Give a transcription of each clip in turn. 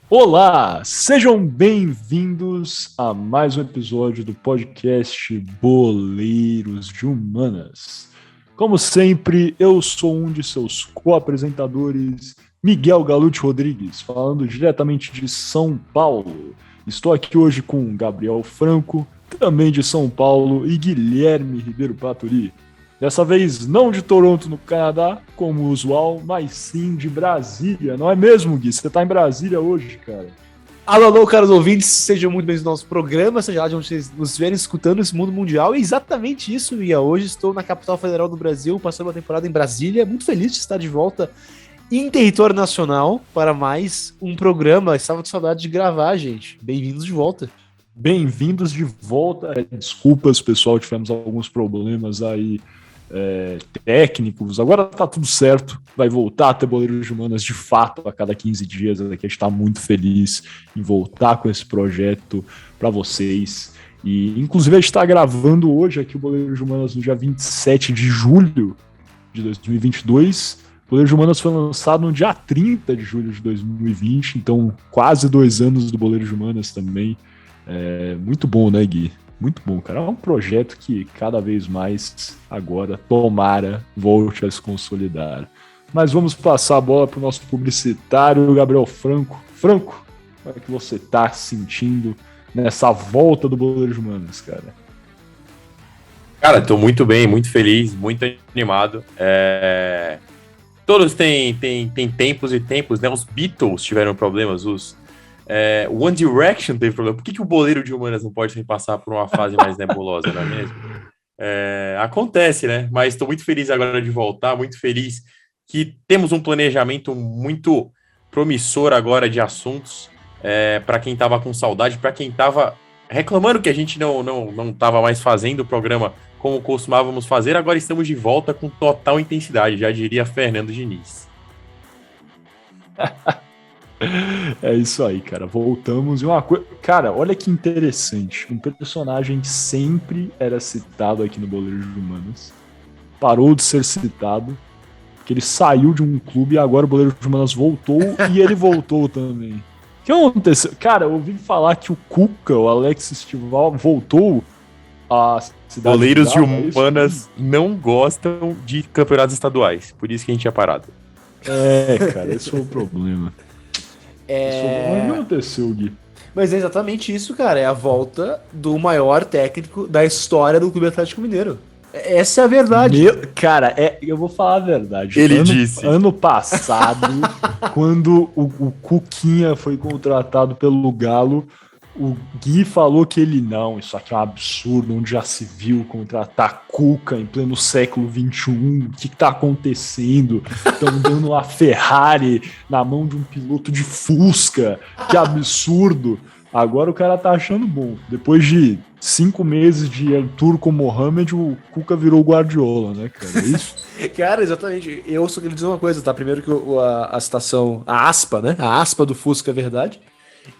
Olá, sejam bem-vindos a mais um episódio do podcast Boleiros de Humanas. Como sempre, eu sou um de seus co-apresentadores, Miguel Galute Rodrigues, falando diretamente de São Paulo. Estou aqui hoje com Gabriel Franco, também de São Paulo, e Guilherme Ribeiro Paturi. Dessa vez não de Toronto, no Canadá, como usual, mas sim de Brasília. Não é mesmo, Gui? Você tá em Brasília hoje, cara. Alô, caros ouvintes, sejam muito bem-vindos ao nosso programa, seja lá de onde vocês nos estiverem escutando esse mundo mundial. E exatamente isso, Miguel. Hoje estou na capital federal do Brasil, passando uma temporada em Brasília. Muito feliz de estar de volta em território nacional para mais um programa. Estava com saudade de gravar, gente. Bem-vindos de volta. Bem-vindos de volta. Desculpas, pessoal, tivemos alguns problemas aí técnicos. Agora tá tudo certo. Vai voltar a ter Boleiros de Humanas de fato a cada 15 dias. Aqui a gente tá muito feliz em voltar com esse projeto para vocês. E, inclusive, a gente está gravando hoje aqui o Boleiros de Humanas no dia 27 de julho de 2022. O Boleiros de Humanas foi lançado no dia 30 de julho de 2020, então quase 2 anos do Boleiros de Humanas também. Muito bom, né, Gui? Muito bom, cara. É um projeto que cada vez mais agora, tomara, volte a se consolidar. Mas vamos passar a bola para o nosso publicitário, Gabriel Franco. Franco, como é que você está sentindo nessa volta do Boleiros de Humanas, cara? Cara, tô muito bem, muito feliz, muito animado. Todos têm tempos e tempos, né? Os Beatles tiveram problemas, One Direction teve problema. Por que o Boleiro de Humanas não pode passar por uma fase mais nebulosa, não é mesmo? Acontece, né? Mas estou muito feliz agora de voltar, muito feliz que temos um planejamento muito promissor agora de assuntos, para quem estava com saudade, para quem estava reclamando que a gente não estava mais fazendo o programa como costumávamos fazer. Agora estamos de volta com total intensidade, já diria Fernando Diniz. É isso aí, cara. Voltamos. E uma coisa. Cara, olha que interessante. Um personagem que sempre era citado aqui no Boleiros de Humanas parou de ser citado, porque ele saiu de um clube e agora o Boleiros de Humanas voltou e ele voltou também. O que aconteceu? Cara, eu ouvi falar que o Cuca, o Alex Estival, voltou à cidade. Boleiros de Humanas não gostam de campeonatos estaduais, por isso que a gente tinha parado. Cara, esse foi o problema. O que aconteceu, Gui? Mas é exatamente isso, cara. É a volta do maior técnico da história do Clube Atlético Mineiro. Essa é a verdade. Cara, eu vou falar a verdade. Ele disse. Ano passado, quando o Cuquinha foi contratado pelo Galo, o Gui falou que isso aqui é um absurdo, onde já se viu contratar Cuca em pleno século XXI, o que tá acontecendo? Estão dando uma Ferrari na mão de um piloto de Fusca, que absurdo. Agora o cara tá achando bom. Depois de 5 meses de Turco Mohamed, o Cuca virou Guardiola, né, cara? É isso? Cara, exatamente. Eu só queria dizer uma coisa, tá? Primeiro que a citação, a aspa, né? A aspa do Fusca é verdade.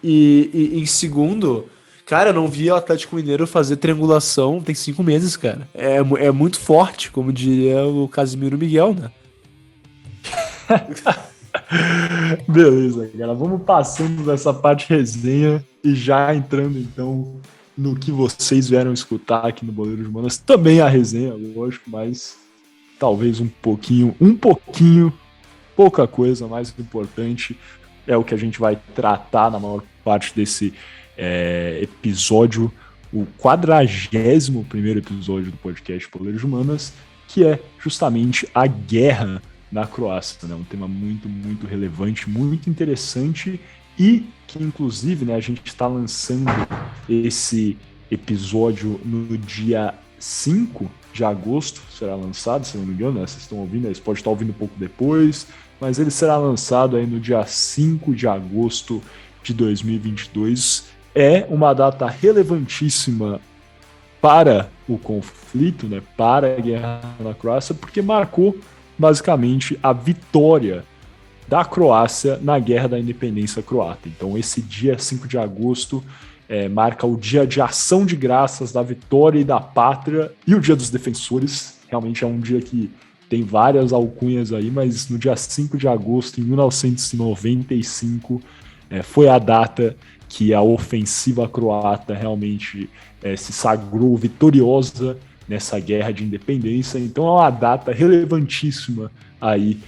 E em segundo, cara, eu não vi o Atlético Mineiro fazer triangulação tem 5 meses, cara. É muito forte, como diria o Casimiro Miguel, né? Beleza, cara. Vamos passando dessa parte resenha e já entrando, então, no que vocês vieram escutar aqui no Boleiros de Humanas. Também a resenha, lógico, mas talvez um pouquinho, pouca coisa, mais importante é o que a gente vai tratar na maior parte desse episódio, o 41º episódio do podcast Boleiros de Humanas, que é justamente a guerra na Croácia, né? Um tema muito, muito relevante, muito interessante e que, inclusive, né, a gente está lançando esse episódio no dia 5 de agosto, será lançado, se não me engano, né? Vocês estão ouvindo, vocês podem estar ouvindo um pouco depois, mas ele será lançado aí no dia 5 de agosto de 2022. É uma data relevantíssima para o conflito, né, para a guerra na Croácia, porque marcou basicamente a vitória da Croácia na Guerra da Independência Croata. Então esse dia 5 de agosto marca o dia de ação de graças da vitória e da pátria e o dia dos defensores. Realmente é um dia que tem várias alcunhas aí, mas no dia 5 de agosto, em 1995, foi a data que a ofensiva croata realmente se sagrou vitoriosa nessa guerra de independência. Então é uma data relevantíssima aí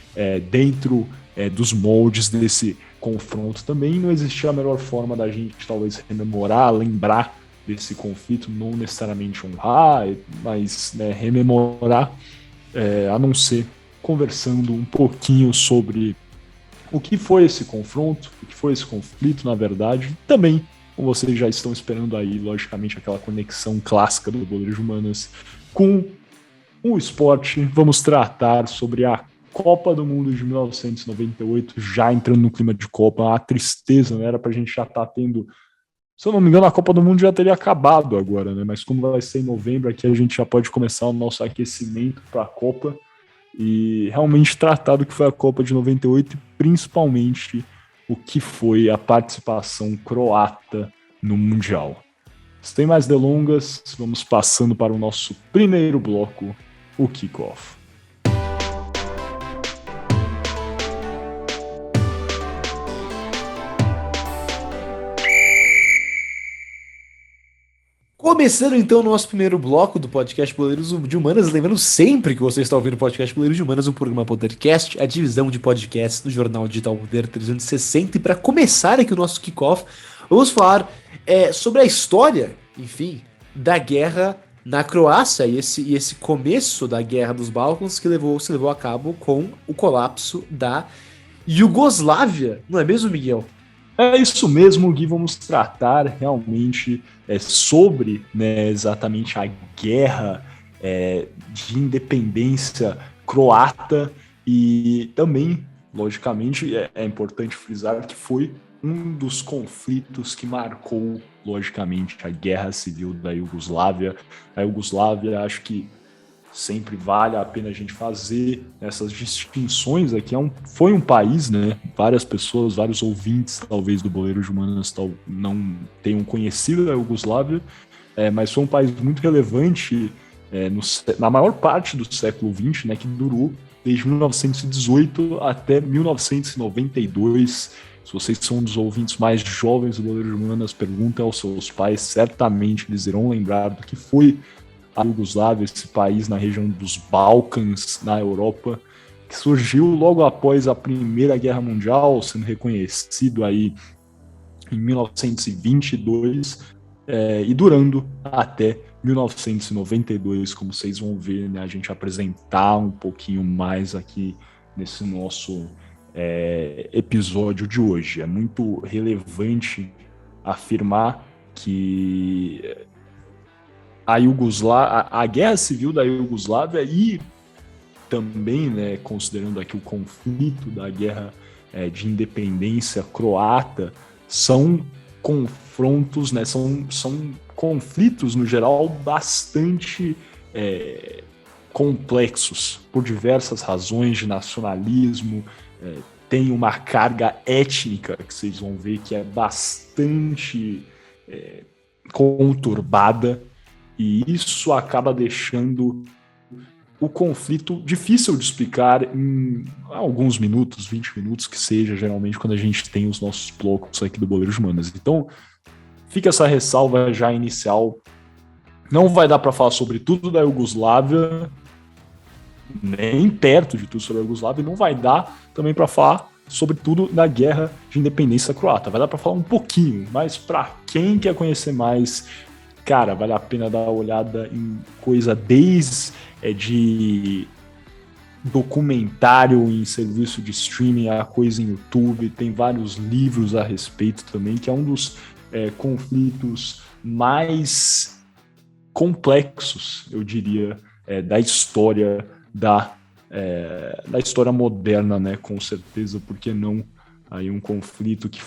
dentro dos moldes desse confronto. Também não existia a melhor forma da gente talvez rememorar, lembrar desse conflito, não necessariamente honrar, mas rememorar, a não ser conversando um pouquinho sobre o que foi esse confronto, o que foi esse conflito, na verdade. Também, como vocês já estão esperando aí, logicamente, aquela conexão clássica do Boleiros de Humanas com o esporte, vamos tratar sobre a Copa do Mundo de 1998, já entrando no clima de Copa, a tristeza, né? Era pra gente já estar tendo, se eu não me engano, a Copa do Mundo já teria acabado agora, né? Mas como vai ser em novembro, aqui a gente já pode começar o nosso aquecimento para a Copa e realmente tratar do que foi a Copa de 98 e principalmente o que foi a participação croata no Mundial. Sem mais delongas, vamos passando para o nosso primeiro bloco, o Kickoff. Começando então o nosso primeiro bloco do podcast Boleiros de Humanas, lembrando sempre que você está ouvindo o podcast Boleiros de Humanas, um programa podcast, a divisão de podcasts do Jornal Digital Poder 360. E para começar aqui o nosso kickoff, vamos falar sobre a história, enfim, da guerra na Croácia e esse começo da Guerra dos Balcãs que se levou a cabo com o colapso da Iugoslávia, não é mesmo, Miguel? É isso mesmo, Gui, vamos tratar realmente sobre, né, exatamente a guerra de independência croata e também, logicamente, é importante frisar que foi um dos conflitos que marcou, logicamente, a guerra civil da Iugoslávia. A Iugoslávia, acho que sempre vale a pena a gente fazer essas distinções aqui. Foi um país, né? Várias pessoas, vários ouvintes, talvez, do Boleiros de Humanas não tenham conhecido a Iugoslávia, mas foi um país muito relevante na maior parte do século XX, né? Que durou desde 1918 até 1992. Se vocês são um dos ouvintes mais jovens do Boleiros de Humanas, perguntem aos seus pais, certamente eles irão lembrar do que foi a Iugoslávia, esse país na região dos Balcãs, na Europa, que surgiu logo após a Primeira Guerra Mundial, sendo reconhecido aí em 1922 e durando até 1992, como vocês vão ver, né, a gente apresentar um pouquinho mais aqui nesse nosso episódio de hoje. É muito relevante afirmar que a guerra civil da Iugoslávia e também, né, considerando aqui o conflito da guerra de independência croata, são confrontos, né, são conflitos, no geral, bastante complexos, por diversas razões de nacionalismo, tem uma carga étnica que vocês vão ver que é bastante conturbada, e isso acaba deixando o conflito difícil de explicar em alguns minutos, 20 minutos que seja, geralmente, quando a gente tem os nossos blocos aqui do Boleiros de Humanas. Então, fica essa ressalva já inicial. Não vai dar para falar sobre tudo da Iugoslávia, nem perto de tudo sobre a Iugoslávia, e não vai dar também para falar sobre tudo da Guerra de Independência Croata. Vai dar para falar um pouquinho, mas para quem quer conhecer mais, cara, vale a pena dar uma olhada em coisa desde de documentário em serviço de streaming, a coisa em YouTube, tem vários livros a respeito também, que é um dos conflitos mais complexos, eu diria, da história da história moderna, né? Com certeza, por que não? Aí um conflito que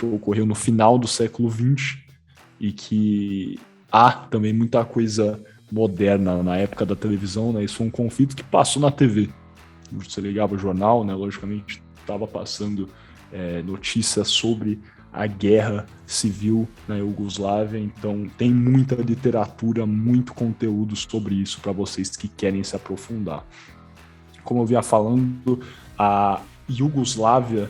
ocorreu no final do século XX e que há também muita coisa moderna na época da televisão, né? Isso foi um conflito que passou na TV. Você ligava o jornal, né? Logicamente estava passando notícias sobre a guerra civil na Iugoslávia, então tem muita literatura, muito conteúdo sobre isso para vocês que querem se aprofundar. Como eu vinha falando, a Iugoslávia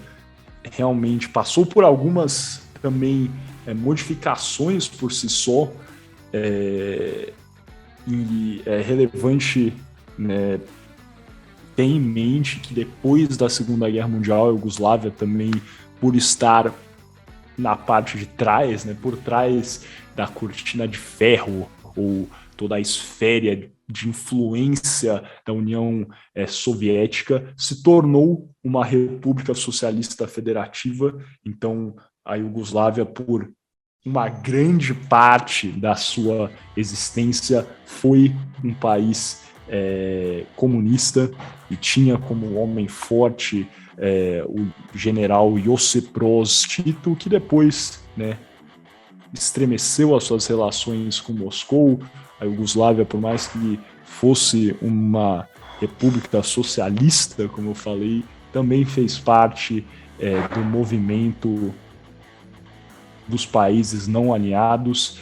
realmente passou por algumas também modificações por si só, e é relevante, né, ter em mente que depois da Segunda Guerra Mundial, a Iugoslávia também, por estar na parte de trás, né, por trás da cortina de ferro, ou toda a esfera de influência da União Soviética, se tornou uma república socialista federativa. Então, a Iugoslávia, por uma grande parte da sua existência, foi um país comunista, e tinha como homem forte o general Josip Broz Tito, que depois, né, estremeceu as suas relações com Moscou. A Iugoslávia, por mais que fosse uma república socialista, como eu falei, também fez parte do movimento dos países não alinhados,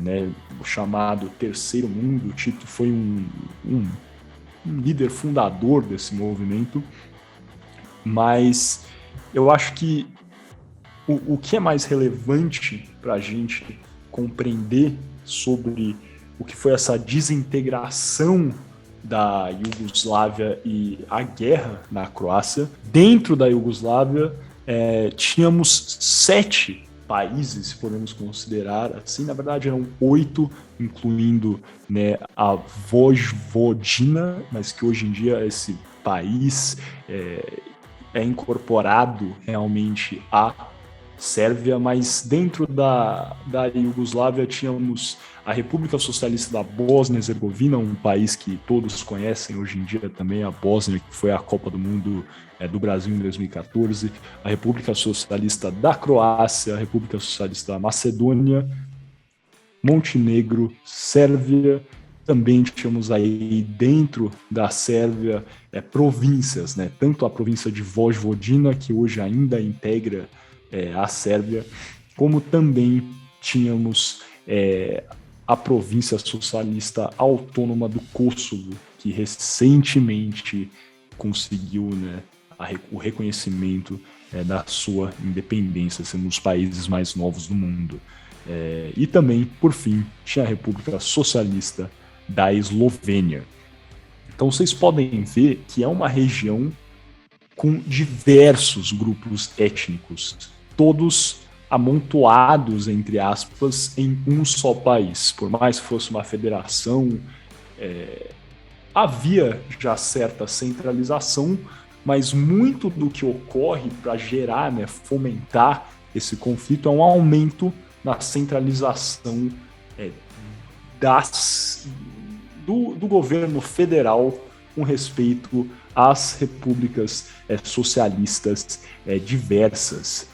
né, o chamado Terceiro Mundo. O Tito foi um líder fundador desse movimento, mas eu acho que o que é mais relevante para a gente compreender sobre o que foi essa desintegração da Iugoslávia e a guerra na Croácia, dentro da Iugoslávia tínhamos 7 países, se podemos considerar assim. Na verdade eram 8, incluindo, né, a Vojvodina, mas que hoje em dia esse país é incorporado realmente à Sérvia. Mas dentro da Iugoslávia tínhamos a República Socialista da Bósnia e Herzegovina, um país que todos conhecem hoje em dia também, a Bósnia, que foi a Copa do Mundo do Brasil em 2014, a República Socialista da Croácia, a República Socialista da Macedônia, Montenegro, Sérvia. Também tínhamos aí dentro da Sérvia províncias, né? Tanto a província de Vojvodina, que hoje ainda integra a Sérvia, como também tínhamos a província socialista autônoma do Kosovo, que recentemente conseguiu, né, o reconhecimento da sua independência, sendo um dos países mais novos do mundo. E também, por fim, tinha a República Socialista da Eslovênia. Então vocês podem ver que é uma região com diversos grupos étnicos, todos amontoados, entre aspas, em um só país. Por mais que fosse uma federação, havia já certa centralização, mas muito do que ocorre para gerar, né, fomentar esse conflito é um aumento na centralização do governo federal com respeito às repúblicas socialistas diversas.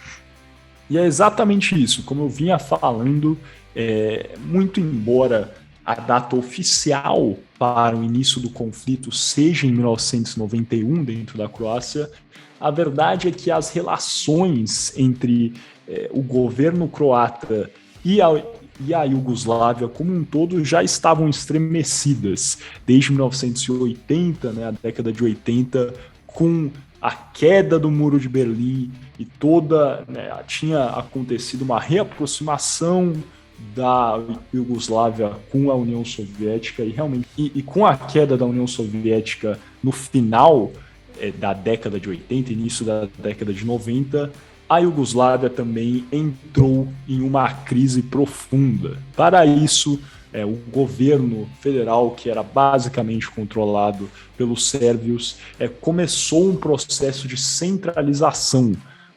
E é exatamente isso, como eu vinha falando, muito embora a data oficial para o início do conflito seja em 1991 dentro da Croácia, a verdade é que as relações entre o governo croata e a Iugoslávia como um todo já estavam estremecidas desde 1980, né, a década de 80, com a queda do Muro de Berlim e tinha acontecido uma reaproximação da Iugoslávia com a União Soviética, e realmente e com a queda da União Soviética no final da década de 80, início da década de 90, a Iugoslávia também entrou em uma crise profunda. Para isso, o governo federal, que era basicamente controlado pelos sérvios, começou um processo de centralização,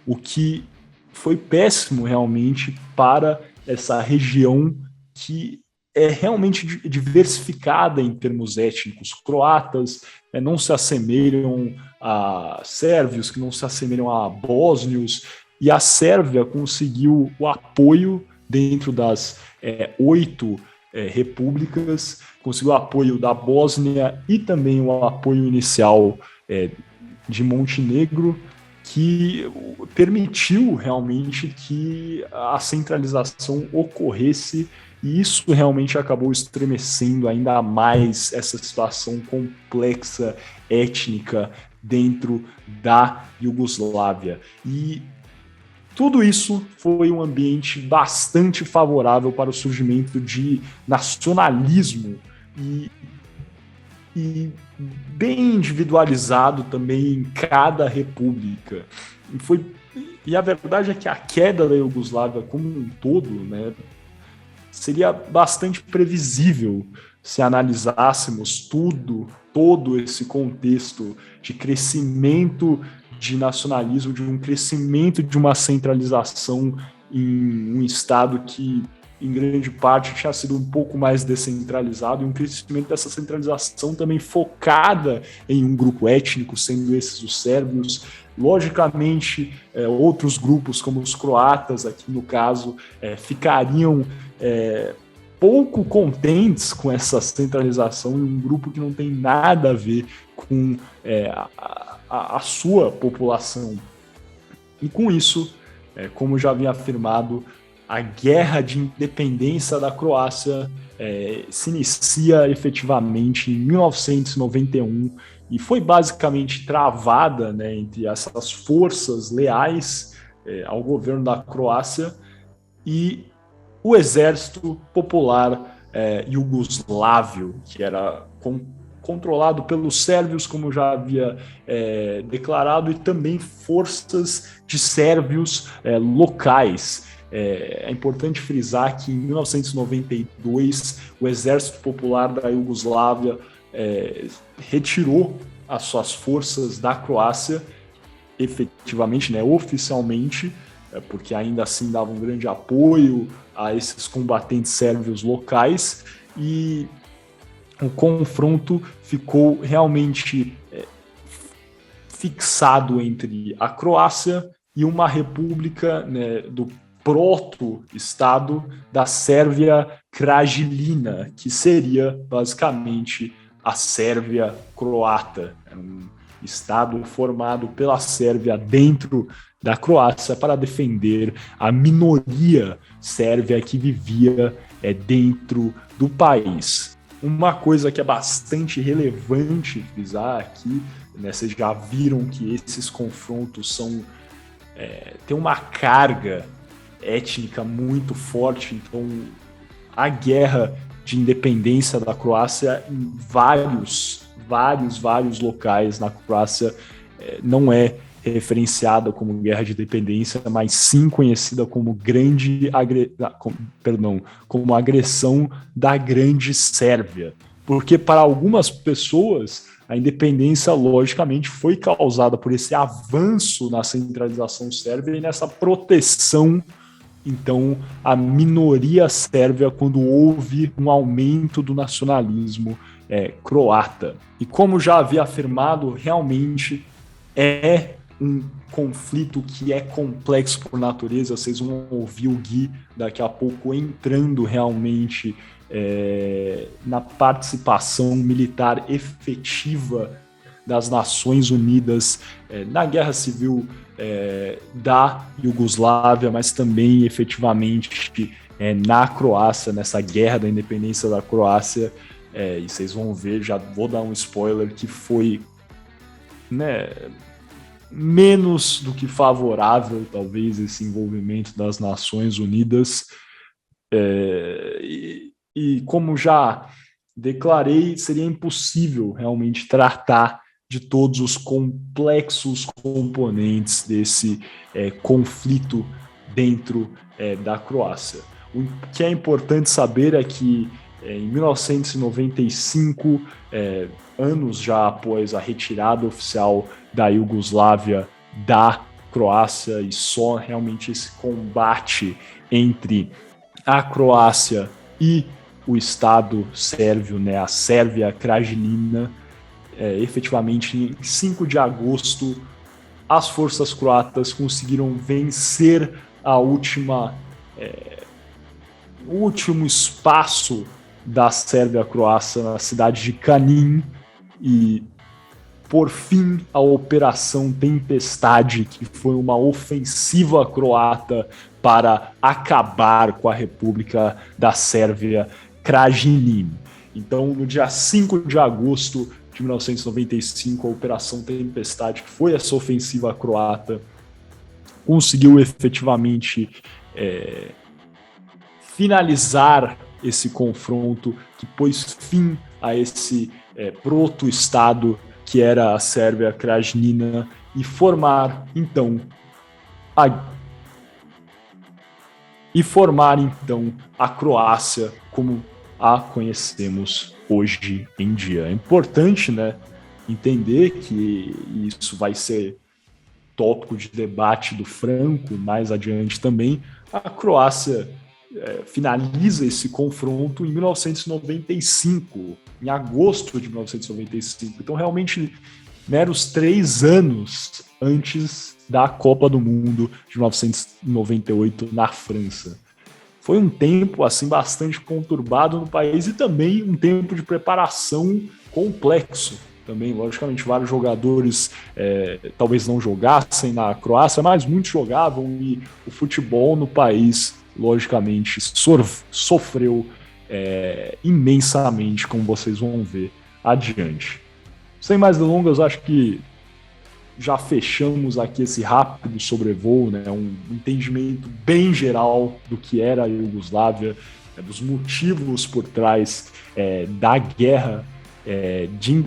o que foi péssimo realmente para essa região que é realmente diversificada em termos étnicos. Croatas não se assemelham a sérvios, que não se assemelham a bósnios, e a Sérvia conseguiu o apoio dentro das 8 repúblicas, conseguiu o apoio da Bósnia e também o apoio inicial de Montenegro, que permitiu realmente que a centralização ocorresse, e isso realmente acabou estremecendo ainda mais essa situação complexa étnica dentro da Iugoslávia. E Tudo isso foi um ambiente bastante favorável para o surgimento de nacionalismo e bem individualizado também em cada república. E a verdade é que a queda da Iugoslávia como um todo, né, seria bastante previsível se analisássemos todo esse contexto de crescimento de nacionalismo, de um crescimento de uma centralização em um Estado que, em grande parte, tinha sido um pouco mais descentralizado, e um crescimento dessa centralização também focada em um grupo étnico, sendo esses os sérvios. Logicamente, outros grupos, como os croatas, aqui no caso, ficariam pouco contentes com essa centralização em um grupo que não tem nada a ver com a sua população. E com isso, como já havia afirmado, a guerra de independência da Croácia se inicia efetivamente em 1991 e foi basicamente travada, né, entre essas forças leais ao governo da Croácia e o Exército Popular Iugoslávio, que era controlado pelos sérvios, como já havia declarado, e também forças de sérvios locais. É importante frisar que em 1992 o Exército Popular da Iugoslávia retirou as suas forças da Croácia, efetivamente, né, oficialmente, porque ainda assim dava um grande apoio a esses combatentes sérvios locais, e o confronto ficou realmente fixado entre a Croácia e uma república, né, do proto-estado da Sérvia Krajina, que seria basicamente a Sérvia croata, um estado formado pela Sérvia dentro da Croácia para defender a minoria sérvia que vivia dentro do país. Uma coisa que é bastante relevante frisar aqui, né, vocês já viram que esses confrontos têm uma carga étnica muito forte, então a guerra de independência da Croácia em vários locais na Croácia não é referenciada como guerra de independência, mas sim conhecida como como agressão da Grande Sérvia. Porque para algumas pessoas a independência, logicamente, foi causada por esse avanço na centralização sérvia e nessa proteção, então, à minoria sérvia quando houve um aumento do nacionalismo croata. E como já havia afirmado, realmente é um conflito que é complexo por natureza. Vocês vão ouvir o Gui daqui a pouco entrando realmente na participação militar efetiva das Nações Unidas na Guerra Civil da Iugoslávia, mas também efetivamente na Croácia, nessa Guerra da Independência da Croácia. E vocês vão ver, já vou dar um spoiler, que foi, né, menos do que favorável, talvez, esse envolvimento das Nações Unidas. E como já declarei, seria impossível realmente tratar de todos os complexos componentes desse conflito dentro da Croácia. O que é importante saber é que em 1995, anos já após a retirada oficial da Iugoslávia da Croácia, e só realmente esse combate entre a Croácia e o Estado sérvio, né, a Sérvia Krajina, efetivamente em 5 de agosto, as forças croatas conseguiram vencer o último espaço da Sérvia-Croácia na cidade de Kanin, e por fim a Operação Tempestade, que foi uma ofensiva croata para acabar com a República da Sérvia Krajina. Então, no dia 5 de agosto de 1995, a Operação Tempestade, que foi essa ofensiva croata, conseguiu efetivamente finalizar esse confronto que pôs fim a esse proto-estado que era a Sérvia Krajina e formar então a Croácia como a conhecemos hoje em dia. É importante, né, entender que isso vai ser tópico de debate do Franco mais adiante também. A Croácia finaliza esse confronto em 1995, em agosto de 1995. Então, realmente, meros 3 anos antes da Copa do Mundo de 1998 na França. Foi um tempo assim bastante conturbado no país e também um tempo de preparação complexo. Também, logicamente, vários jogadores talvez não jogassem na Croácia, mas muitos jogavam e o futebol no país, logicamente, sofreu imensamente, como vocês vão ver adiante. Sem mais delongas, acho que já fechamos aqui esse rápido sobrevoo, né? Um entendimento bem geral do que era a Iugoslávia, dos motivos por trás da guerra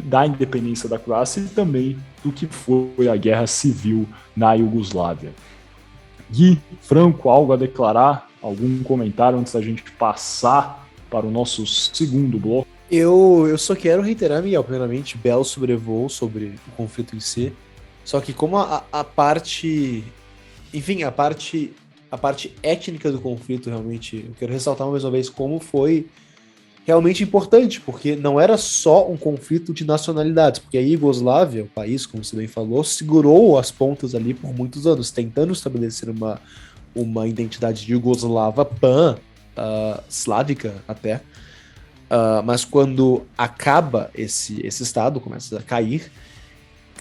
da independência da Croácia e também do que foi a guerra civil na Iugoslávia. Gui, Franco, algo a declarar? Algum comentário antes da gente passar para o nosso segundo bloco? Eu só quero reiterar, Miguel, primeiramente, belo sobrevoo sobre o conflito em si. Só que como a parte étnica do conflito, realmente, eu quero ressaltar mais uma vez como foi realmente importante, porque não era só um conflito de nacionalidades, porque a Iugoslávia, o país, como você bem falou, segurou as pontas ali por muitos anos, tentando estabelecer uma identidade iugoslava pan-slávica até, mas quando acaba esse estado, começa a cair,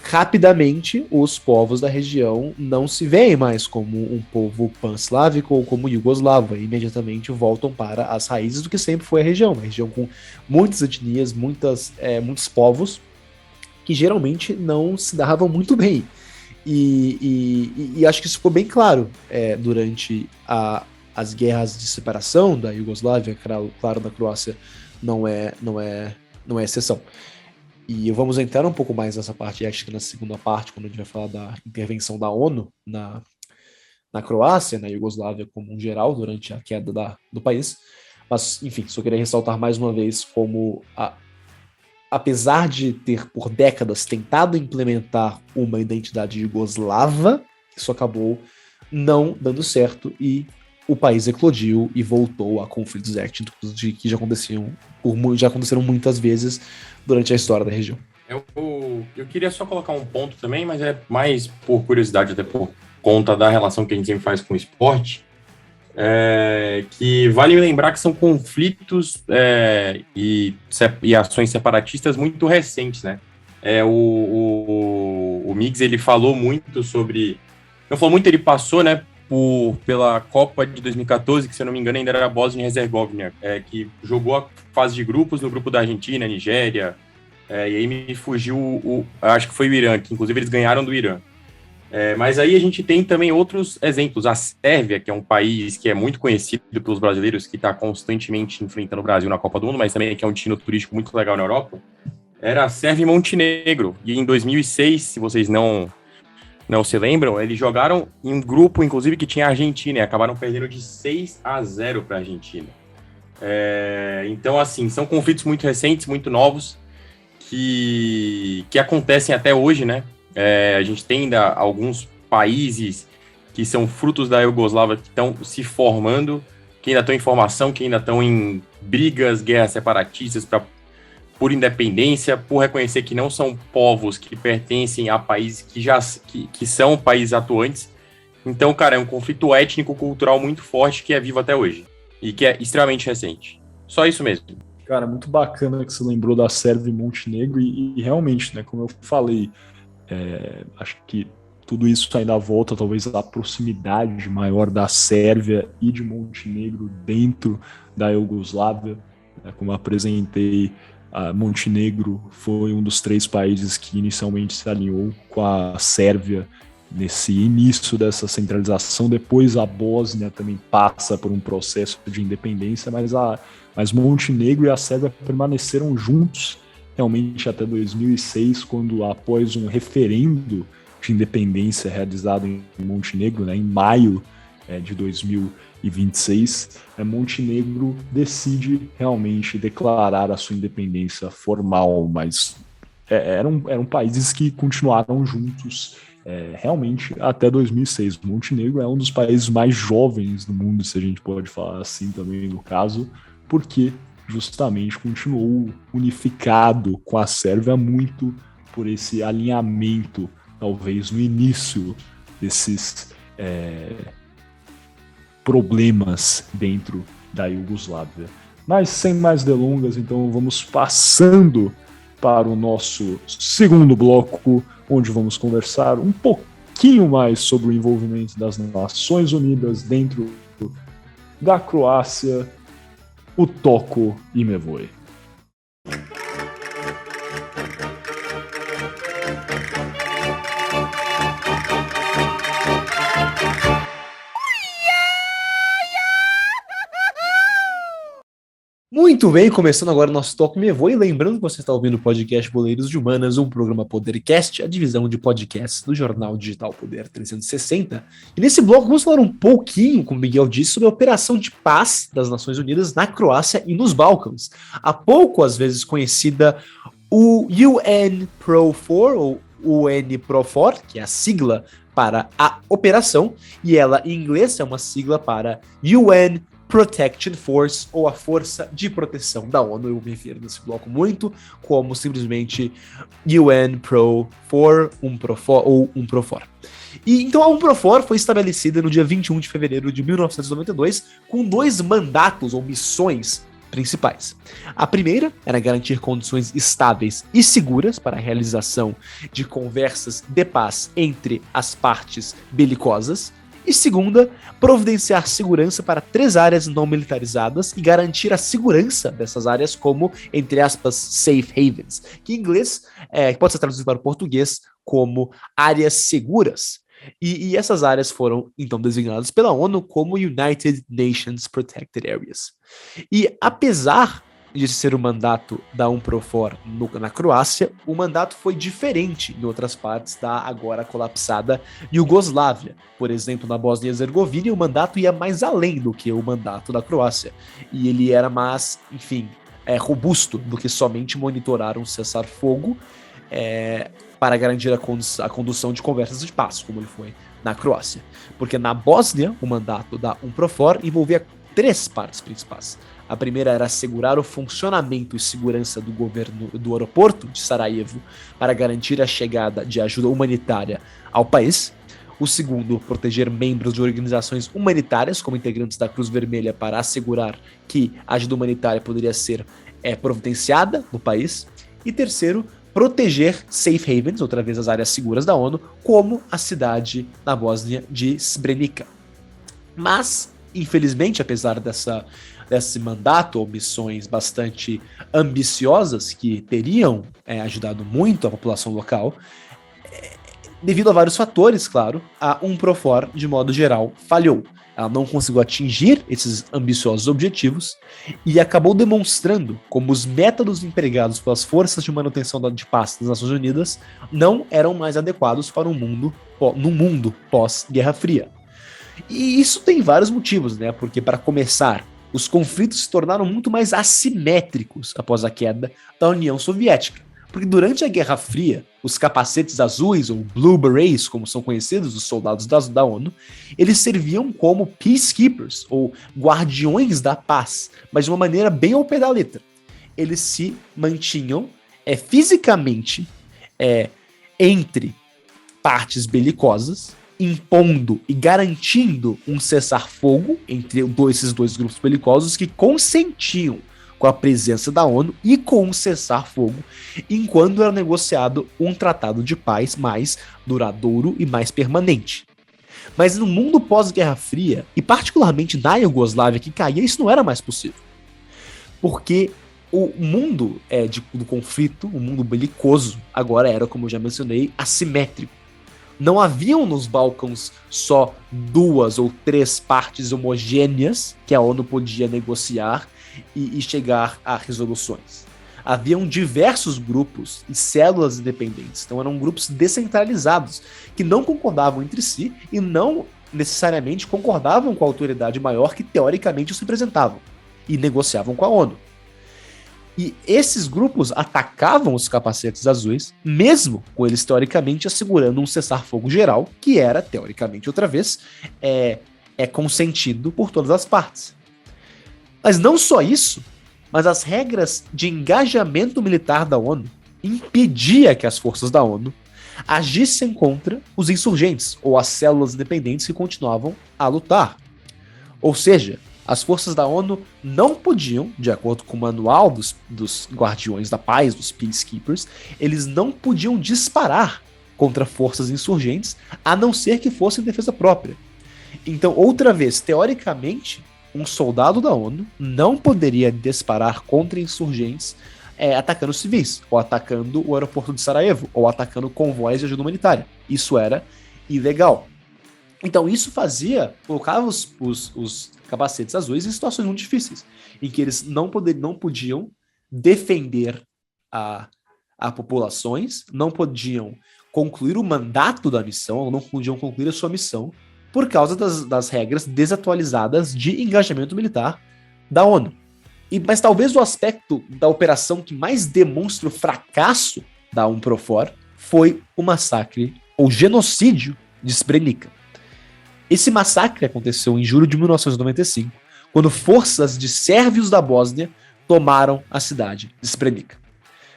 rapidamente os povos da região não se veem mais como um povo pan-slávico ou como iugoslavo, e imediatamente voltam para as raízes do que sempre foi a região, uma região com muitas etnias, muitos povos que geralmente não se davam muito bem. E acho que isso ficou bem claro durante as guerras de separação da Iugoslávia, claro, da Croácia não é exceção. E vamos entrar um pouco mais nessa parte ética na segunda parte, quando a gente vai falar da intervenção da ONU na Croácia, na Iugoslávia como um geral, durante a queda do país. Mas, enfim, só queria ressaltar mais uma vez como, apesar de ter por décadas tentado implementar uma identidade iugoslava, isso acabou não dando certo e o país eclodiu e voltou a conflitos étnicos que já aconteceram muitas vezes durante a história da região. Eu queria só colocar um ponto também, mas é mais por curiosidade, até por conta da relação que a gente sempre faz com o esporte, que vale lembrar que são conflitos e ações separatistas muito recentes, né? O Mix, ele falou muito sobre... Não falou muito, ele passou, né, pela Copa de 2014, que se eu não me engano ainda era a Bósnia e Herzegovina, que jogou a fase de grupos no grupo da Argentina, Nigéria, e aí me fugiu, acho que foi o Irã, que inclusive eles ganharam do Irã. Mas aí a gente tem também outros exemplos. A Sérvia, que é um país que é muito conhecido pelos brasileiros, que está constantemente enfrentando o Brasil na Copa do Mundo, mas também que é um destino turístico muito legal na Europa, era a Sérvia e Montenegro. E em 2006, se vocês não se lembram, eles jogaram em um grupo, inclusive, que tinha a Argentina, e acabaram perdendo de 6-0 para a Argentina. Então, assim, são conflitos muito recentes, muito novos, que acontecem até hoje, né? A gente tem ainda alguns países que são frutos da Iugoslávia que estão se formando, que ainda estão em formação, que ainda estão em brigas, guerras separatistas por independência, por reconhecer que não são povos que pertencem a países que são países atuantes. Então, cara, é um conflito étnico-cultural muito forte que é vivo até hoje e que é extremamente recente. Só isso mesmo. Cara, muito bacana que você lembrou da Sérvia e Montenegro e realmente, né, como eu falei, acho que tudo isso ainda volta talvez à proximidade maior da Sérvia e de Montenegro dentro da Iugoslávia, como eu apresentei. Montenegro foi um dos 3 países que inicialmente se alinhou com a Sérvia nesse início dessa centralização. Depois a Bósnia também passa por um processo de independência, mas Montenegro e a Sérvia permaneceram juntos realmente até 2006, quando, após um referendo de independência realizado em Montenegro, né, em maio de 2026, Montenegro decide realmente declarar a sua independência formal, mas eram países que continuaram juntos realmente até 2006. Montenegro é um dos países mais jovens do mundo, se a gente pode falar assim também no caso, porque justamente continuou unificado com a Sérvia muito por esse alinhamento, talvez no início desses problemas dentro da Iugoslávia. Mas sem mais delongas, então vamos passando para o nosso segundo bloco, onde vamos conversar um pouquinho mais sobre o envolvimento das Nações Unidas dentro da Croácia, o Toco e Mevoi. Muito bem, começando agora o nosso Toco Me Voe, lembrando que você está ouvindo o podcast Boleiros de Humanas, um programa Podercast, a divisão de podcasts do jornal digital Poder 360. E nesse bloco vamos falar um pouquinho, como o Miguel disse, sobre a operação de paz das Nações Unidas na Croácia e nos Balcãs. Há pouco, às vezes, conhecida o UNPROFOR, ou UNPROFOR, que é a sigla para a operação, e ela, em inglês, é uma sigla para UN Protection Force, ou a Força de Proteção da ONU. Eu me refiro nesse bloco muito como simplesmente UNPROFOR, UNPROFOR ou UNPROFOR. E então a UNPROFOR foi estabelecida no dia 21 de fevereiro de 1992 com 2 mandatos ou missões principais. A primeira era garantir condições estáveis e seguras para a realização de conversas de paz entre as partes belicosas. E segunda, providenciar segurança para 3 áreas não militarizadas e garantir a segurança dessas áreas como, entre aspas, safe havens, que em inglês pode ser traduzido para o português como áreas seguras. E essas áreas foram, então, designadas pela ONU como United Nations Protected Areas. E apesar de ser o mandato da UNPROFOR na Croácia, o mandato foi diferente em outras partes da agora colapsada Iugoslávia. Por exemplo, na Bósnia e Herzegovina, o mandato ia mais além do que o mandato da Croácia. E ele era mais, enfim, robusto do que somente monitorar um cessar-fogo para garantir a condução de conversas de paz, como ele foi na Croácia. Porque na Bósnia, o mandato da UNPROFOR envolvia 3 partes principais. A primeira era assegurar o funcionamento e segurança do governo do aeroporto de Sarajevo para garantir a chegada de ajuda humanitária ao país. O segundo, proteger membros de organizações humanitárias, como integrantes da Cruz Vermelha, para assegurar que a ajuda humanitária poderia ser providenciada no país. E terceiro, proteger safe havens, outra vez as áreas seguras da ONU, como a cidade na Bósnia de Srebrenica. Mas, infelizmente, apesar desse mandato ou missões bastante ambiciosas que teriam ajudado muito a população local, devido a vários fatores, claro, a UNPROFOR, de modo geral, falhou. Ela não conseguiu atingir esses ambiciosos objetivos e acabou demonstrando como os métodos empregados pelas forças de manutenção de paz das Nações Unidas não eram mais adequados para no mundo pós-Guerra Fria. E isso tem vários motivos, né? Porque, para começar, os conflitos se tornaram muito mais assimétricos após a queda da União Soviética. Porque durante a Guerra Fria, os capacetes azuis, ou Blue Berets, como são conhecidos, os soldados da ONU, eles serviam como peacekeepers, ou guardiões da paz, mas de uma maneira bem ao pé da letra. Eles se mantinham fisicamente entre partes belicosas, impondo e garantindo um cessar-fogo entre esses 2 grupos belicosos que consentiam com a presença da ONU e com um cessar-fogo, enquanto era negociado um tratado de paz mais duradouro e mais permanente. Mas no mundo pós-Guerra Fria, e particularmente na Iugoslávia que caía, isso não era mais possível. Porque o mundo do conflito, o mundo belicoso, agora era, como eu já mencionei, assimétrico. Não haviam nos Balcãs só 2 ou 3 partes homogêneas que a ONU podia negociar e chegar a resoluções. Haviam diversos grupos e células independentes, então eram grupos descentralizados, que não concordavam entre si e não necessariamente concordavam com a autoridade maior que teoricamente os representavam, e negociavam com a ONU. E esses grupos atacavam os capacetes azuis, mesmo com eles teoricamente assegurando um cessar-fogo geral, que era, teoricamente, outra vez, consentido por todas as partes. Mas não só isso, mas as regras de engajamento militar da ONU impedia que as forças da ONU agissem contra os insurgentes ou as células independentes que continuavam a lutar. Ou seja, as forças da ONU não podiam, de acordo com o manual dos Guardiões da Paz, dos Peacekeepers, eles não podiam disparar contra forças insurgentes, a não ser que fosse em defesa própria. Então, outra vez, teoricamente, um soldado da ONU não poderia disparar contra insurgentes atacando civis, ou atacando o aeroporto de Sarajevo, ou atacando convois de ajuda humanitária. Isso era ilegal. Então isso colocava os capacetes azuis em situações muito difíceis, em que eles não podiam defender a populações, não podiam concluir o mandato da missão, ou não podiam concluir a sua missão, por causa das regras desatualizadas de engajamento militar da ONU. Mas talvez o aspecto da operação que mais demonstra o fracasso da UNPROFOR foi o massacre, ou genocídio, de Srebrenica. Esse massacre aconteceu em julho de 1995, quando forças de sérvios da Bósnia tomaram a cidade de Srebrenica.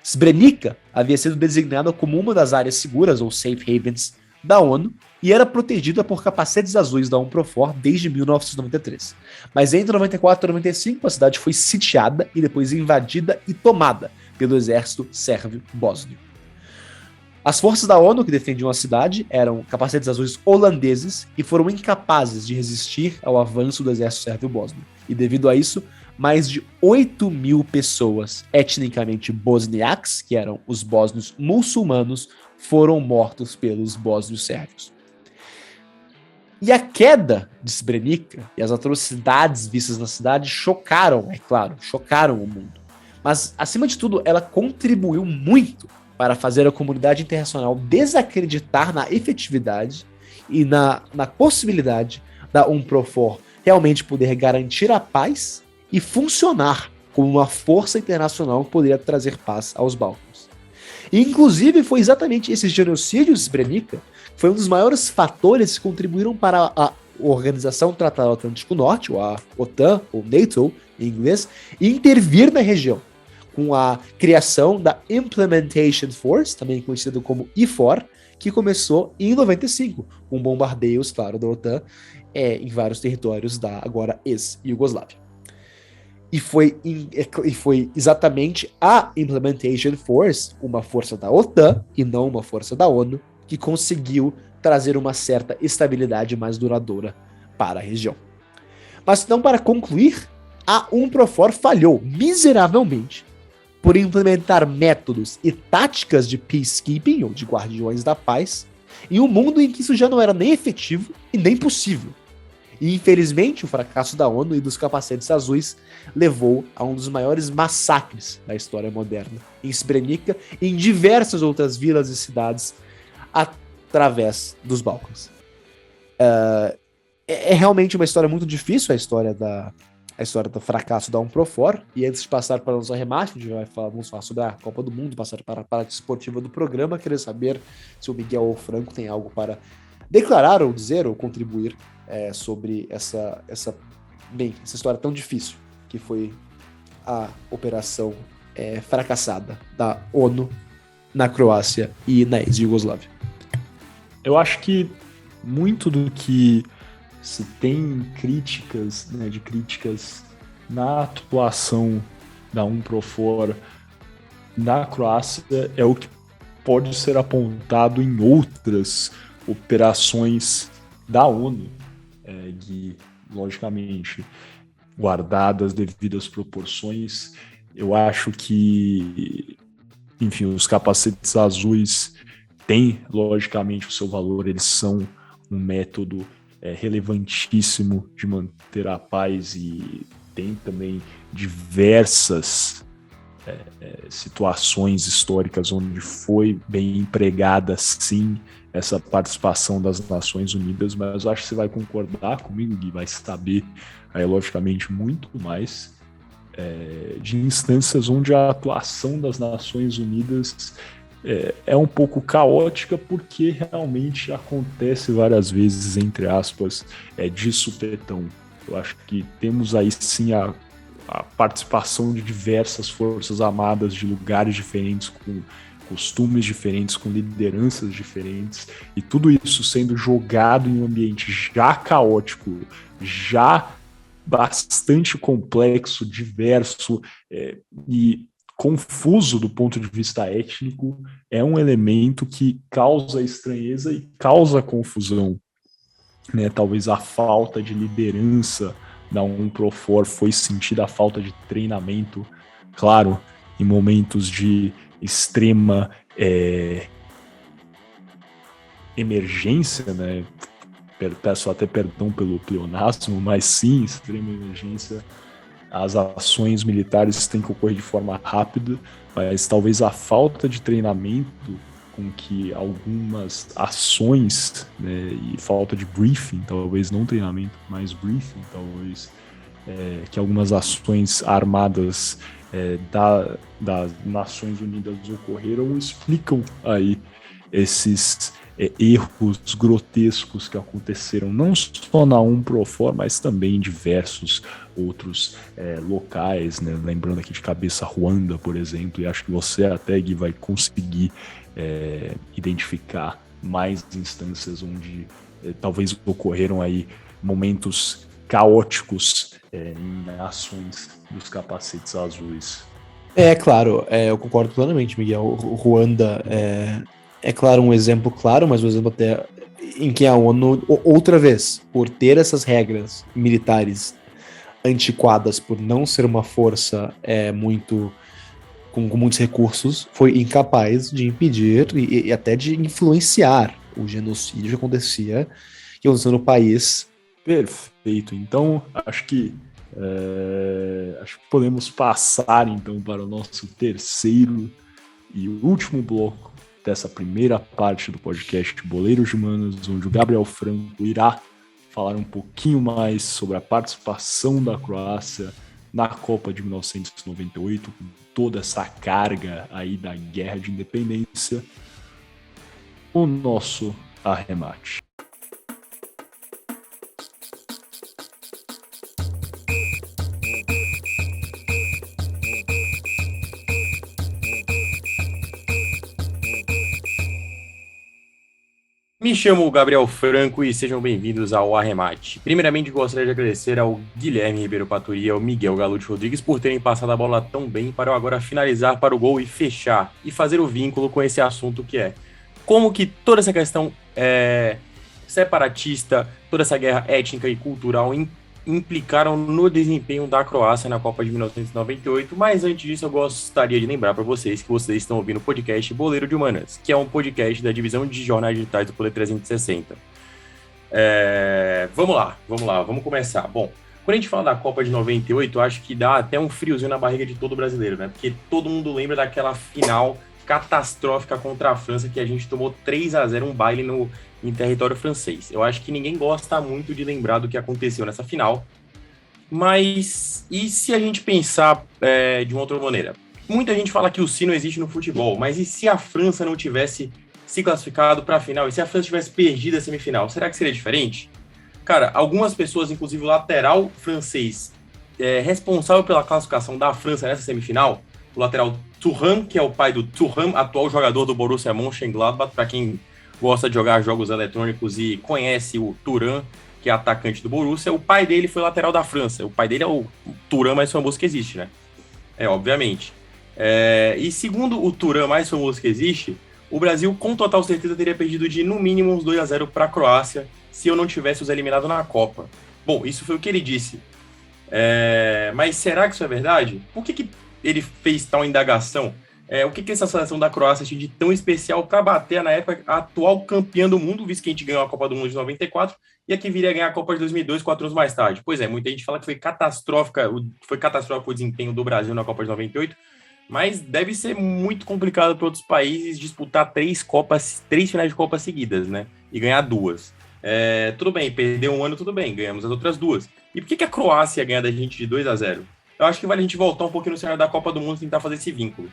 Srebrenica havia sido designada como uma das áreas seguras, ou safe havens, da ONU, e era protegida por capacetes azuis da UNPROFOR desde 1993. Mas entre 94 e 95, a cidade foi sitiada e depois invadida e tomada pelo exército sérvio-bósnio. As forças da ONU que defendiam a cidade eram capacetes azuis holandeses e foram incapazes de resistir ao avanço do exército sérvio-bósnio. E devido a isso, mais de 8.000 pessoas etnicamente bosniaques, que eram os bósnios muçulmanos, foram mortos pelos bósnios sérvios. E a queda de Srebrenica e as atrocidades vistas na cidade chocaram o mundo. Mas, acima de tudo, ela contribuiu muito para fazer a comunidade internacional desacreditar na efetividade e na possibilidade da UNPROFOR realmente poder garantir a paz e funcionar como uma força internacional que poderia trazer paz aos Balcãs. E, inclusive, foi exatamente esse genocídio de Srebrenica que foi um dos maiores fatores que contribuíram para a Organização do Tratado Atlântico Norte, ou a OTAN, ou NATO, em inglês, intervir na região, com a criação da Implementation Force, também conhecido como IFOR, que começou em 95, com bombardeios, claro, da OTAN em vários territórios da agora ex-Iugoslávia. E foi exatamente a Implementation Force, uma força da OTAN e não uma força da ONU, que conseguiu trazer uma certa estabilidade mais duradoura para a região. Mas então, para concluir, a UNPROFOR falhou miseravelmente por implementar métodos e táticas de peacekeeping, ou de guardiões da paz, em um mundo em que isso já não era nem efetivo e nem possível. E, infelizmente, o fracasso da ONU e dos capacetes azuis levou a um dos maiores massacres da história moderna, em Srebrenica e em diversas outras vilas e cidades através dos Balcãs. É realmente uma história muito difícil, a história do fracasso da UNPROFOR. E antes de passar para o nosso arremate, vamos falar sobre a Copa do Mundo, passar para a parte esportiva do programa. Queria saber se o Miguel ou o Franco tem algo para declarar ou dizer ou contribuir sobre essa história tão difícil que foi a operação fracassada da ONU na Croácia e na ex-Iugoslávia. Eu acho que muito do que se tem críticas na atuação da UNPROFOR na Croácia é o que pode ser apontado em outras operações da ONU, de, logicamente, guardadas devidas proporções. Eu acho que, enfim, os capacetes azuis tem, logicamente, o seu valor, eles são um método relevantíssimo de manter a paz e tem também diversas situações históricas onde foi bem empregada, sim, essa participação das Nações Unidas, mas eu acho que você vai concordar comigo, Gui, vai saber, aí, logicamente, muito mais de instâncias onde a atuação das Nações Unidas é um pouco caótica, porque realmente acontece várias vezes, entre aspas, de supetão. Eu acho que temos aí sim a participação de diversas forças armadas de lugares diferentes, com costumes diferentes, com lideranças diferentes, e tudo isso sendo jogado em um ambiente já caótico, já bastante complexo, diverso e confuso do ponto de vista étnico, é um elemento que causa estranheza e causa confusão. Né? Talvez a falta de liderança da UNPROFOR foi sentida, a falta de treinamento, claro, em momentos de extrema emergência, né? Peço até perdão pelo pleonasmo, mas sim, extrema emergência, as ações militares têm que ocorrer de forma rápida, mas talvez a falta de treinamento com que algumas ações, né, e falta de briefing, talvez não treinamento, mas briefing, talvez, que algumas ações armadas das Nações Unidas ocorreram, explicam aí esses erros grotescos que aconteceram não só na UNPROFOR, mas também em diversos outros locais, né? Lembrando aqui de cabeça Ruanda, por exemplo, e acho que você até, Gui, vai conseguir identificar mais instâncias onde talvez ocorreram aí momentos caóticos em ações dos capacetes azuis. Claro, eu concordo plenamente, Miguel. O Ruanda claro, um exemplo claro, mas um exemplo até em que a ONU, outra vez, por ter essas regras militares antiquadas, por não ser uma força com muitos recursos, foi incapaz de impedir e até de influenciar o genocídio que acontecia no país. Perfeito. Então, acho que podemos passar então para o nosso terceiro e último bloco dessa primeira parte do podcast Boleiros de Humanas, onde o Gabriel Franco irá falar um pouquinho mais sobre a participação da Croácia na Copa de 1998, com toda essa carga aí da Guerra de Independência. O nosso arremate. Me chamo Gabriel Franco e sejam bem-vindos ao Arremate. Primeiramente, gostaria de agradecer ao Guilherme Ribeiro Paturi e ao Miguel Galute Rodrigues por terem passado a bola tão bem para eu agora finalizar para o gol e fechar e fazer o vínculo com esse assunto que é como que toda essa questão separatista, toda essa guerra étnica e cultural implicaram no desempenho da Croácia na Copa de 1998, mas antes disso eu gostaria de lembrar para vocês que vocês estão ouvindo o podcast Boleiro de Humanas, que é um podcast da divisão de jornais digitais do Poder 360. Vamos começar. Bom, quando a gente fala da Copa de 98, eu acho que dá até um friozinho na barriga de todo brasileiro, né? Porque todo mundo lembra daquela final catastrófica contra a França que a gente tomou 3-0, um baile em território francês. Eu acho que ninguém gosta muito de lembrar do que aconteceu nessa final, mas e se a gente pensar de uma outra maneira? Muita gente fala que o si não existe no futebol, mas e se a França não tivesse se classificado para a final? E se a França tivesse perdido a semifinal? Será que seria diferente? Cara, algumas pessoas, inclusive o lateral francês responsável pela classificação da França nessa semifinal, o lateral Thuram, que é o pai do Thuram, atual jogador do Borussia Mönchengladbach, para quem gosta de jogar jogos eletrônicos e conhece o Thuram, que é atacante do Borussia, o pai dele foi lateral da França. O pai dele é o Thuram mais famoso que existe, né? Obviamente. E segundo o Thuram mais famoso que existe, o Brasil com total certeza teria perdido de no mínimo uns 2-0 para a Croácia se eu não tivesse os eliminado na Copa. Bom, isso foi o que ele disse. Mas será que isso é verdade? Por que ele fez tal indagação? o que essa seleção da Croácia tinha de tão especial para bater, na época, a atual campeã do mundo, visto que a gente ganhou a Copa do Mundo de 94 e a que viria a ganhar a Copa de 2002, 4 anos mais tarde. Pois é, muita gente fala que foi catastrófico o desempenho do Brasil na Copa de 98, mas deve ser muito complicado para outros países disputar 3 finais de Copa seguidas, né? E ganhar 2. Tudo bem, perder um ano, tudo bem, ganhamos as outras 2. E por que a Croácia ia ganhar da gente de 2-0? Eu acho que vale a gente voltar um pouquinho no cenário da Copa do Mundo e tentar fazer esse vínculo.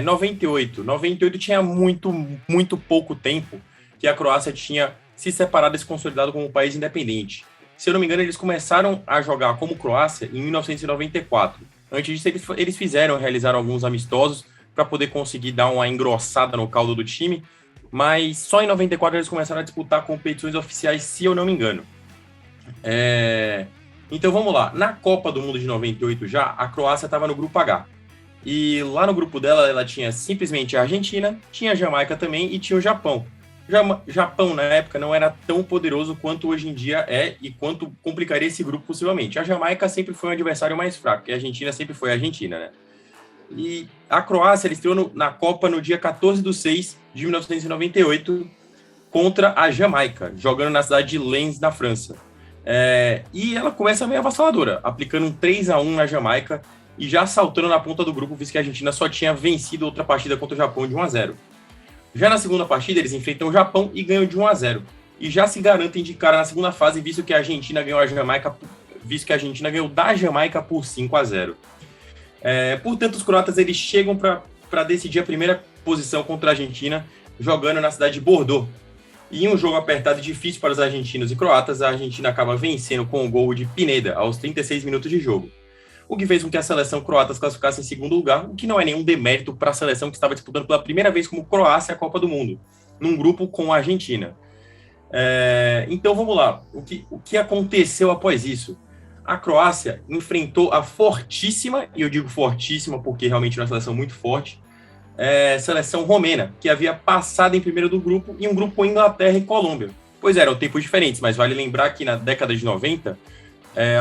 98 tinha muito pouco tempo que a Croácia tinha se separado e se consolidado como um país independente. Se eu não me engano, eles começaram a jogar como Croácia em 1994. Antes disso, eles realizaram alguns amistosos para poder conseguir dar uma engrossada no caldo do time, mas só em 94 eles começaram a disputar competições oficiais, se eu não me engano. Então vamos lá, na Copa do Mundo de 98 já, a Croácia estava no grupo H. E lá no grupo dela, ela tinha simplesmente a Argentina, tinha a Jamaica também e tinha o Japão. O Japão, na época, não era tão poderoso quanto hoje em dia é e quanto complicaria esse grupo possivelmente. A Jamaica sempre foi um adversário mais fraco, e a Argentina sempre foi a Argentina, né? E a Croácia, ela estreou na Copa no dia 14/6 de 1998 contra a Jamaica, jogando na cidade de Lens, na França. E ela começa meio avassaladora, aplicando um 3-1 na Jamaica e já saltando na ponta do grupo, visto que a Argentina só tinha vencido outra partida contra o Japão de 1-0. Já na segunda partida, eles enfrentam o Japão e ganham de 1-0. E já se garantem de cara na segunda fase, visto que a Argentina ganhou da Jamaica por 5-0. Portanto, os croatas eles chegam para decidir a primeira posição contra a Argentina, jogando na cidade de Bordeaux. E em um jogo apertado e difícil para os argentinos e croatas, a Argentina acaba vencendo com o gol de Pineda, aos 36 minutos de jogo. O que fez com que a seleção croata se classificasse em segundo lugar, o que não é nenhum demérito para a seleção que estava disputando pela primeira vez como Croácia a Copa do Mundo, num grupo com a Argentina. Então vamos lá, o que aconteceu após isso? A Croácia enfrentou a fortíssima, e eu digo fortíssima porque realmente é uma seleção muito forte, seleção romena, que havia passado em primeiro do grupo, e um grupo com Inglaterra e Colômbia. Pois eram tempos diferentes, mas vale lembrar que na década de 90,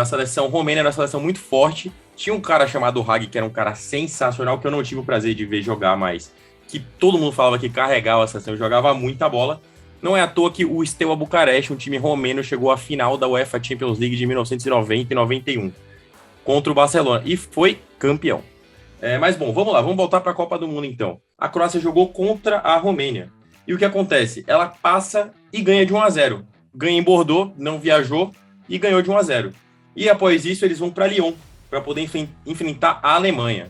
a seleção romena era uma seleção muito forte. Tinha um cara chamado Hagi, que era um cara sensacional, que eu não tive o prazer de ver jogar, mas que todo mundo falava que carregava a seleção, jogava muita bola. Não é à toa que o Steaua Bucareste, um time romeno, chegou à final da UEFA Champions League de 1990 e 91 contra o Barcelona e foi campeão. Mas bom, vamos lá, vamos voltar para a Copa do Mundo então. A Croácia jogou contra a Romênia. E o que acontece? Ela passa e ganha de 1-0. Ganha em Bordeaux, não viajou e ganhou de 1-0. E após isso eles vão para Lyon para poder enfrentar a Alemanha.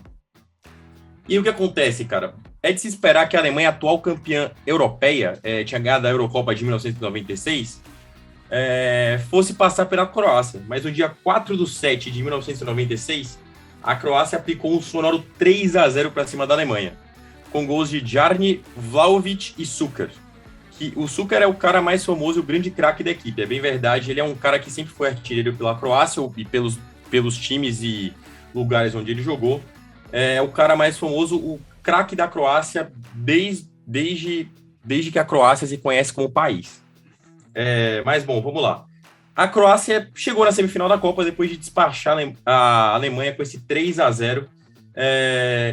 E o que acontece, cara? É de se esperar que a Alemanha, atual campeã europeia, tinha ganhado a Eurocopa de 1996, fosse passar pela Croácia. Mas no dia 4/7 de 1996, a Croácia aplicou um sonoro 3-0 para cima da Alemanha, com gols de Jarni, Vlahovic e Šuker. Que o Šuker é o cara mais famoso e o grande craque da equipe. É bem verdade, ele é um cara que sempre foi artilheiro pela Croácia e pelos times e lugares onde ele jogou. É o cara mais famoso, o craque da Croácia desde que a Croácia se conhece como país. Mas bom, vamos lá. A Croácia chegou na semifinal da Copa depois de despachar a Alemanha com esse 3-0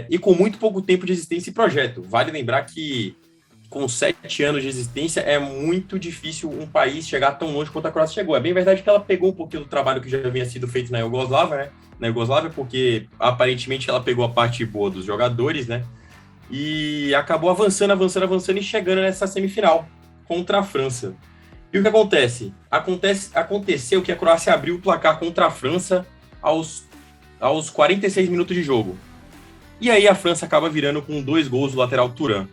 e com muito pouco tempo de existência e projeto. Vale lembrar que com 7 anos de existência é muito difícil um país chegar tão longe quanto a Croácia chegou. É bem verdade que ela pegou um pouquinho do trabalho que já havia sido feito na Iugoslávia, né? Na Iugoslávia, porque aparentemente ela pegou a parte boa dos jogadores, né? E acabou avançando e chegando nessa semifinal contra a França. E o que acontece? Aconteceu que a Croácia abriu o placar contra a França aos 46 minutos de jogo. E aí a França acaba virando com 2 gols do lateral Thuram,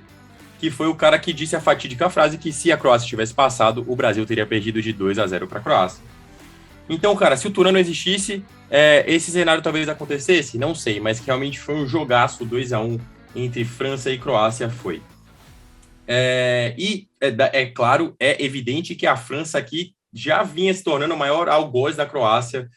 que foi o cara que disse a fatídica frase que se a Croácia tivesse passado, o Brasil teria perdido de 2-0 para a Croácia. Então, cara, se o Thuram não existisse, esse cenário talvez acontecesse? Não sei, mas realmente foi um jogaço 2-1 entre França e Croácia, foi. Claro, é evidente que a França aqui já vinha se tornando o maior algoz da Croácia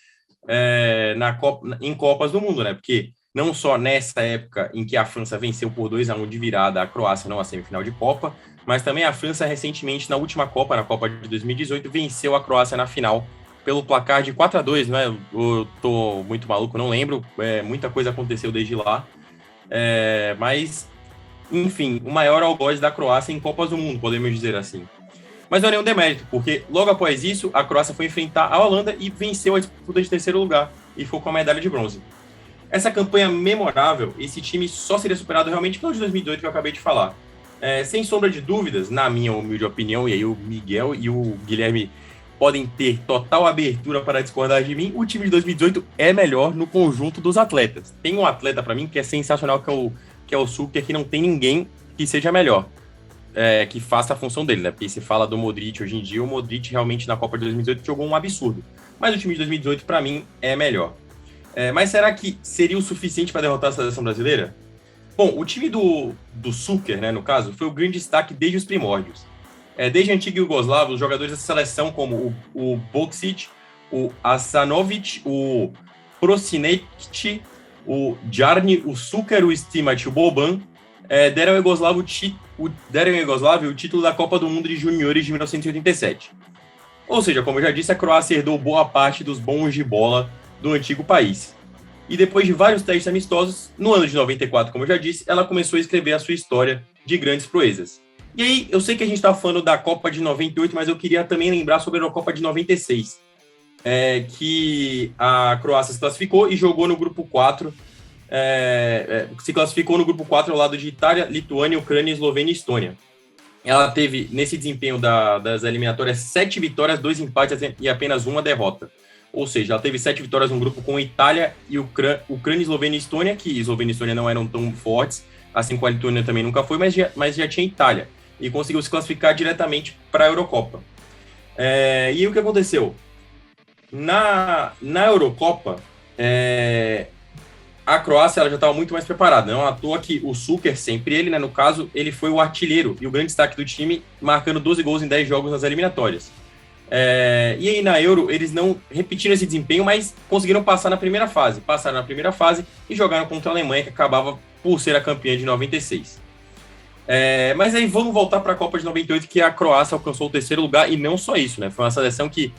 em Copas do Mundo, né? Porque não só nessa época em que a França venceu por 2-1 de virada a Croácia não a semifinal de Copa, mas também a França recentemente na última Copa, na Copa de 2018, venceu a Croácia na final pelo placar de 4-2, né? Eu tô muito maluco, não lembro, muita coisa aconteceu desde lá. Mas, enfim, o maior algoz da Croácia em Copas do Mundo, podemos dizer assim. Mas não é nenhum demérito, porque logo após isso, a Croácia foi enfrentar a Holanda e venceu a disputa de terceiro lugar e ficou com a medalha de bronze. Essa campanha memorável, esse time só seria superado realmente pelo de 2018 que eu acabei de falar. Sem sombra de dúvidas, na minha humilde opinião, e aí o Miguel e o Guilherme podem ter total abertura para discordar de mim, o time de 2018 é melhor no conjunto dos atletas. Tem um atleta para mim que é sensacional, que é o Suker, que não tem ninguém que seja melhor, que faça a função dele, né? Porque se fala do Modric hoje em dia, o Modric realmente na Copa de 2018 jogou um absurdo. Mas o time de 2018 para mim é melhor. Mas será que seria o suficiente para derrotar a seleção brasileira? Bom, o time do Suker, né, no caso, foi o grande destaque desde os primórdios. Desde a antiga Iugoslávia, os jogadores dessa seleção, como o Boksic, o Asanovic, o Prosinec, o Jarni, o Suker, o Stimac e o Boban, deram ao Iugoslávia o título da Copa do Mundo de Juniores de 1987. Ou seja, como eu já disse, a Croácia herdou boa parte dos bons de bola do antigo país. E depois de vários testes amistosos, no ano de 94, como eu já disse, ela começou a escrever a sua história de grandes proezas. E aí, eu sei que a gente está falando da Copa de 98, mas eu queria também lembrar sobre a Copa de 96, que a Croácia se classificou e jogou no grupo 4, se classificou no grupo 4 ao lado de Itália, Lituânia, Ucrânia, Eslovênia e Estônia. Ela teve, nesse desempenho das eliminatórias, 7 vitórias, 2 empates e apenas uma derrota. Ou seja, ela teve 7 vitórias no grupo com Itália e Ucrânia, Eslovênia e Estônia, que Eslovênia e Estônia não eram tão fortes, assim como a Lituânia também nunca foi, mas já tinha Itália. E conseguiu se classificar diretamente para a Eurocopa. E o que aconteceu? Na Eurocopa, a Croácia ela já estava muito mais preparada. Não à toa que o Suker, sempre ele, né, no caso, ele foi o artilheiro e o grande destaque do time, marcando 12 gols em 10 jogos nas eliminatórias. E aí na Euro, eles não repetiram esse desempenho, mas conseguiram passar na primeira fase. Passaram na primeira fase e jogaram contra a Alemanha, que acabava por ser a campeã de 96. Mas aí vamos voltar para a Copa de 98, que a Croácia alcançou o terceiro lugar, e não só isso, né? Foi uma seleção que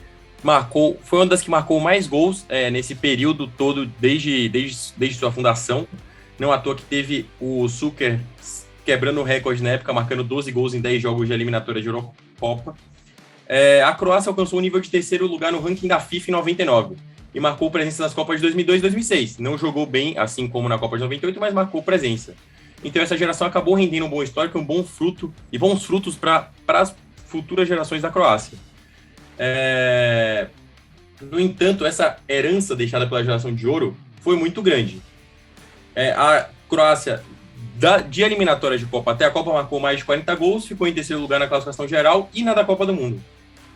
foi uma das que marcou mais gols nesse período todo, desde sua fundação. Não à toa que teve o Suker quebrando o recorde na época, marcando 12 gols em 10 jogos de eliminatória de Eurocopa. A Croácia alcançou o nível de terceiro lugar no ranking da FIFA em 99 e marcou presença nas Copas de 2002 e 2006. Não jogou bem, assim como na Copa de 98, mas marcou presença. Então essa geração acabou rendendo um bom histórico, um bom fruto e bons frutos para as futuras gerações da Croácia. No entanto, essa herança deixada pela geração de ouro foi muito grande. A Croácia, de eliminatória de Copa até a Copa, marcou mais de 40 gols, ficou em terceiro lugar na classificação geral e na da Copa do Mundo.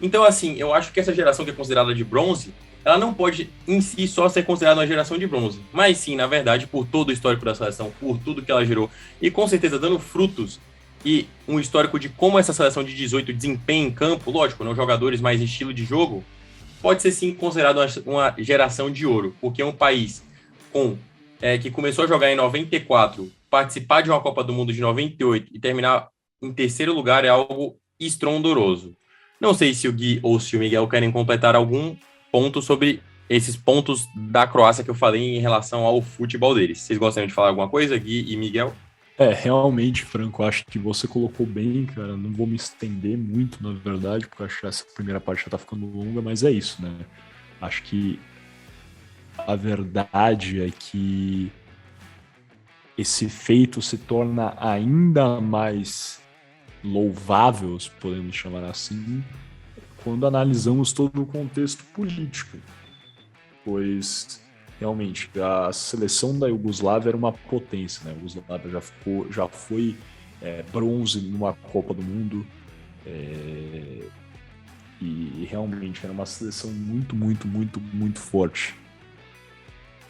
Então, assim, eu acho que essa geração que é considerada de bronze, ela não pode em si só ser considerada uma geração de bronze, mas sim, na verdade, por todo o histórico da seleção, por tudo que ela gerou e com certeza dando frutos e um histórico de como essa seleção de 18 desempenha em campo, lógico, não jogadores, mas estilo de jogo, pode ser sim considerado uma geração de ouro, porque é um país que começou a jogar em 94, participar de uma Copa do Mundo de 98 e terminar em terceiro lugar é algo estrondoroso. Não sei se o Gui ou se o Miguel querem completar algum ponto sobre esses pontos da Croácia que eu falei em relação ao futebol deles. Vocês gostariam de falar alguma coisa, Gui e Miguel? Realmente, Franco, acho que você colocou bem, cara. Não vou me estender muito, na verdade, porque acho que essa primeira parte já tá ficando longa, mas é isso, né? Acho que a verdade é que esse feito se torna ainda mais louvável, se podemos chamar assim, quando analisamos todo o contexto político. Pois, realmente, a seleção da Iugoslávia era uma potência, né? A Iugoslávia já foi bronze numa Copa do Mundo, e realmente era uma seleção muito, muito, muito, muito forte.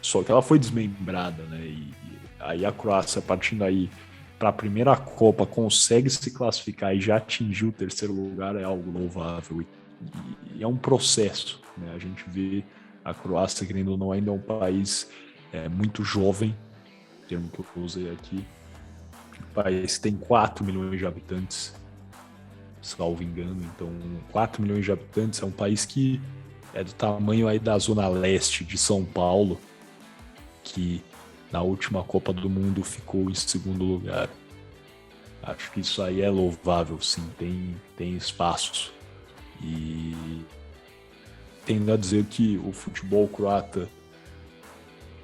Só que ela foi desmembrada, né? E aí a Croácia, partindo aí para a primeira Copa, consegue se classificar e já atingiu o terceiro lugar, é algo louvável. E é um processo, né? A gente vê a Croácia, querendo ou não, ainda é um país muito jovem, termo que eu usei aqui. O país tem 4 milhões de habitantes, salvo engano. Então, 4 milhões de habitantes é um país que é do tamanho aí da zona leste de São Paulo, que na última Copa do Mundo ficou em segundo lugar. Acho que isso aí é louvável, sim, tem espaço. E tendo a dizer que o futebol croata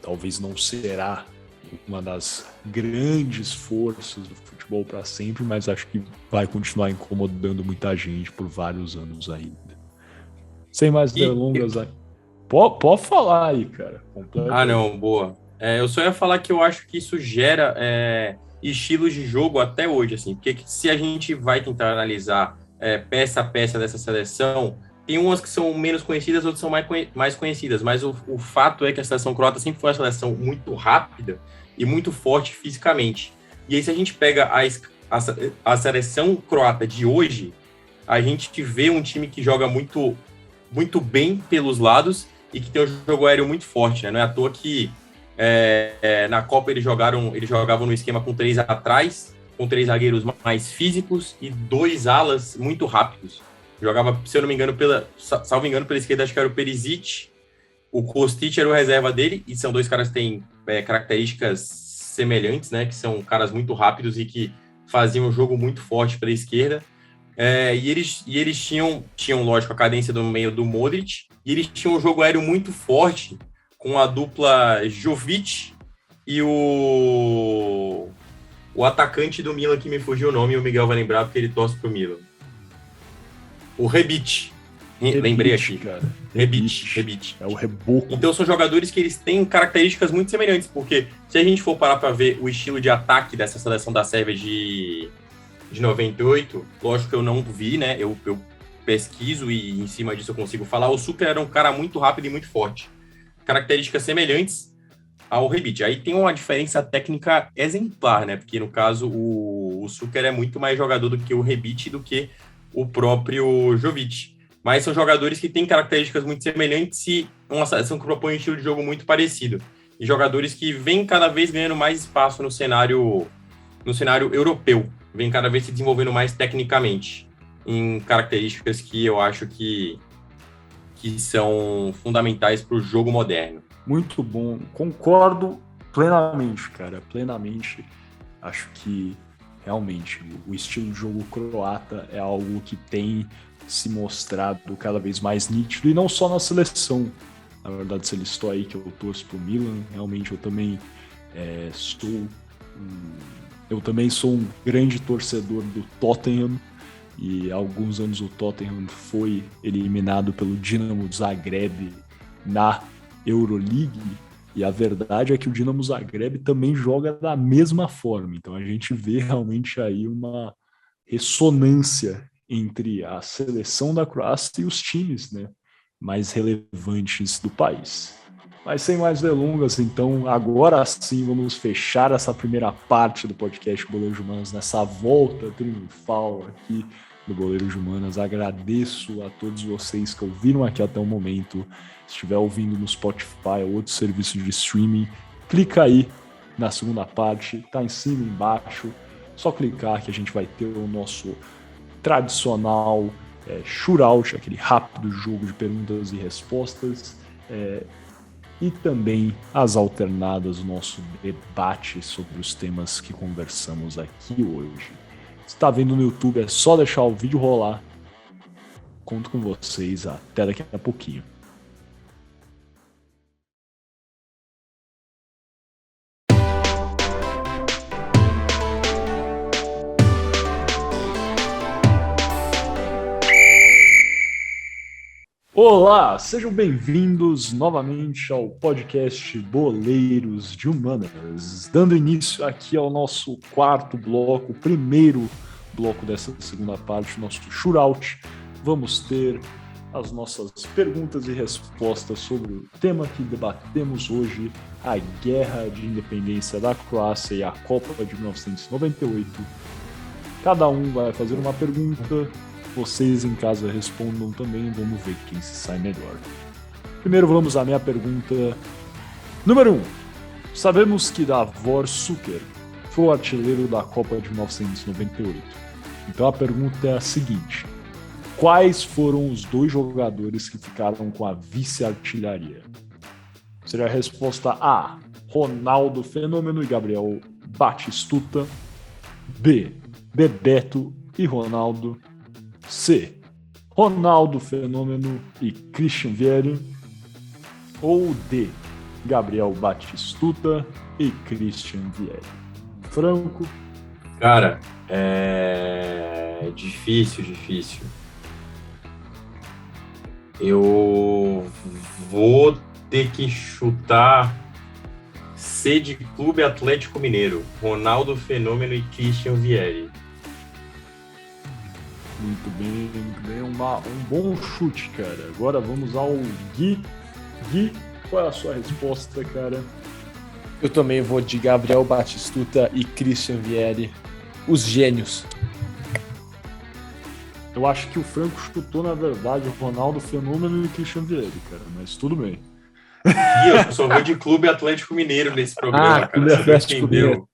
talvez não será uma das grandes forças do futebol para sempre, mas acho que vai continuar incomodando muita gente por vários anos ainda. Sem mais delongas, pode falar aí, cara. Não, boa. Eu só ia falar que eu acho que isso gera estilos de jogo até hoje, assim, porque se a gente vai tentar analisar peça a peça dessa seleção, tem umas que são menos conhecidas, outras são mais conhecidas, mas o fato é que a seleção croata sempre foi uma seleção muito rápida e muito forte fisicamente. E aí, se a gente pega a seleção croata de hoje, a gente vê um time que joga muito, muito bem pelos lados e que tem um jogo aéreo muito forte, né? Não é à toa que na Copa eles jogavam no esquema com 3 atrás, com 3 zagueiros mais físicos e 2 alas muito rápidos. Jogava, se eu não me engano, salvo engano, pela esquerda, acho que era o Perisic, o Kostic era o reserva dele, e são 2 caras que têm características semelhantes, né? Que são caras muito rápidos e que faziam um jogo muito forte pela esquerda. E eles tinham, lógico, a cadência do meio do Modric, e eles tinham um jogo aéreo muito forte com a dupla Jovic e o atacante do Milan, que me fugiu o nome, e o Miguel vai lembrar porque ele torce pro Milan. O Rebic. Lembrei aqui. Cara. Rebic. É o Reboco. Então são jogadores que eles têm características muito semelhantes, porque se a gente for parar para ver o estilo de ataque dessa seleção da Sérvia de 98, lógico que eu não vi, né? Eu pesquiso e em cima disso eu consigo falar. O Šuker era um cara muito rápido e muito forte. Características semelhantes ao Rebic. Aí tem uma diferença técnica exemplar, né? Porque no caso o Šuker é muito mais jogador do que o Rebic, do que o próprio Jovic. Mas são jogadores que têm características muito semelhantes e uma seleção que propõe um estilo de jogo muito parecido. E jogadores que vêm cada vez ganhando mais espaço no cenário europeu, vêm cada vez se desenvolvendo mais tecnicamente, em características que eu acho que são fundamentais para o jogo moderno. Muito bom, concordo plenamente, cara, plenamente. Acho que realmente o estilo de jogo croata é algo que tem se mostrado cada vez mais nítido, e não só na seleção. Na verdade, você listou aí que eu torço pro Milan, realmente eu também sou um grande torcedor do Tottenham, e há alguns anos o Tottenham foi eliminado pelo Dinamo Zagreb na Euroleague, e a verdade é que o Dinamo Zagreb também joga da mesma forma, então a gente vê realmente aí uma ressonância entre a seleção da Croácia e os times, né, mais relevantes do país. Mas sem mais delongas, então, agora sim vamos fechar essa primeira parte do podcast Boleiros de Humanas, nessa volta triunfal aqui do Boleiros de Humanas. Agradeço a todos vocês que ouviram aqui até o momento. Se estiver ouvindo no Spotify ou outro serviço de streaming, clica aí na segunda parte, tá em cima e embaixo. Só clicar que a gente vai ter o nosso tradicional shootout, aquele rápido jogo de perguntas e respostas, e também as alternadas, o nosso debate sobre os temas que conversamos aqui hoje. Se está vendo no YouTube, é só deixar o vídeo rolar. Conto com vocês até daqui a pouquinho. Olá, sejam bem-vindos novamente ao podcast Boleiros de Humanas, dando início aqui ao nosso quarto bloco, o primeiro bloco dessa segunda parte, o nosso shootout. Vamos ter as nossas perguntas e respostas sobre o tema que debatemos hoje, a Guerra de Independência da Croácia e a Copa de 1998. Cada um vai fazer uma pergunta. Vocês em casa respondam também, vamos ver quem se sai melhor. Primeiro vamos à minha pergunta número 1. Sabemos que Davor Šuker foi o artilheiro da Copa de 1998. Então a pergunta é a seguinte: quais foram os 2 jogadores que ficaram com a vice-artilharia? Seria a resposta A, Ronaldo Fenômeno e Gabriel Batistuta. B. Bebeto e Ronaldo. C. Ronaldo Fenômeno e Christian Vieri. Ou D. Gabriel Batistuta e Christian Vieri. Franco. Cara, é difícil. Eu vou ter que chutar C de Clube Atlético Mineiro. Ronaldo Fenômeno e Christian Vieri. Muito bem. Um bom chute, cara. Agora vamos ao Gui. Gui, qual é a sua resposta, cara? Eu também vou de Gabriel Batistuta e Christian Vieri, os gênios. Eu acho que o Franco chutou, na verdade, o Ronaldo Fenômeno e Christian Vieri, cara, mas tudo bem. E eu só vou de Clube Atlético Mineiro nesse programa, cara. Clube Atlético Mineiro.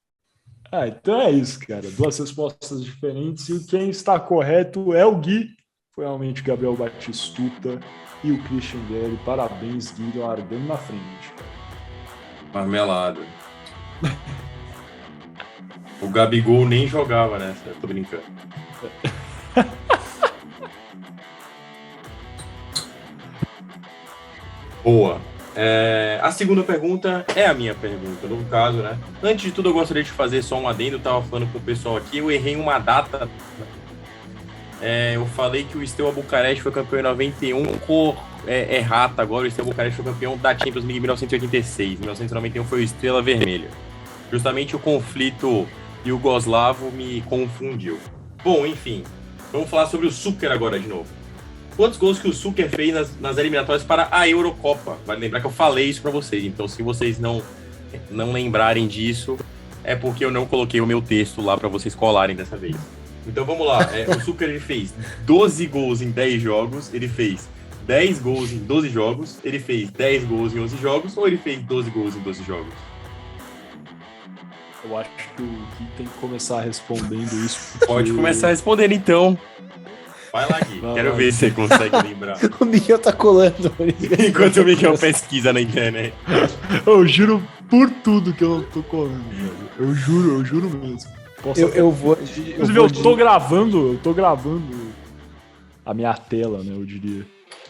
Então é isso, cara. 2 respostas diferentes e quem está correto é o Gui. Foi realmente Gabriel Batistuta e o Christian Vieri. Parabéns, Gui, largando na frente, cara. Marmelada. O Gabigol nem jogava nessa, tô brincando. Boa. A segunda pergunta é a minha pergunta, no caso, né? Antes de tudo, eu gostaria de fazer só um adendo. Eu tava falando com o pessoal aqui, eu errei uma data. Eu falei que o Steaua Bucareste foi campeão em 91, errata agora. O Steaua Bucareste foi campeão da Champions League em 1986. Em 1991 foi o Estrela Vermelha. Justamente o conflito iugoslavo me confundiu. Bom, enfim, vamos falar sobre o Šuker agora de novo. Quantos gols que o Šuker fez nas eliminatórias para a Eurocopa? Vale lembrar que eu falei isso para vocês, então se vocês não lembrarem disso, é porque eu não coloquei o meu texto lá para vocês colarem dessa vez. Então vamos lá, o Šuker ele fez 12 gols em 10 jogos, ele fez 10 gols em 12 jogos, ele fez 10 gols em 11 jogos, ou ele fez 12 gols em 12 jogos? Eu acho que o Gui tem que começar respondendo isso. Porque... Pode começar respondendo então. Vai lá, Gui. Quero ver se você consegue lembrar. O Miguel tá colando. Enquanto o Miguel pesquisa na internet. Eu juro por tudo que eu tô colando, velho. Eu juro mesmo. Inclusive, eu tô gravando a minha tela, né, eu diria.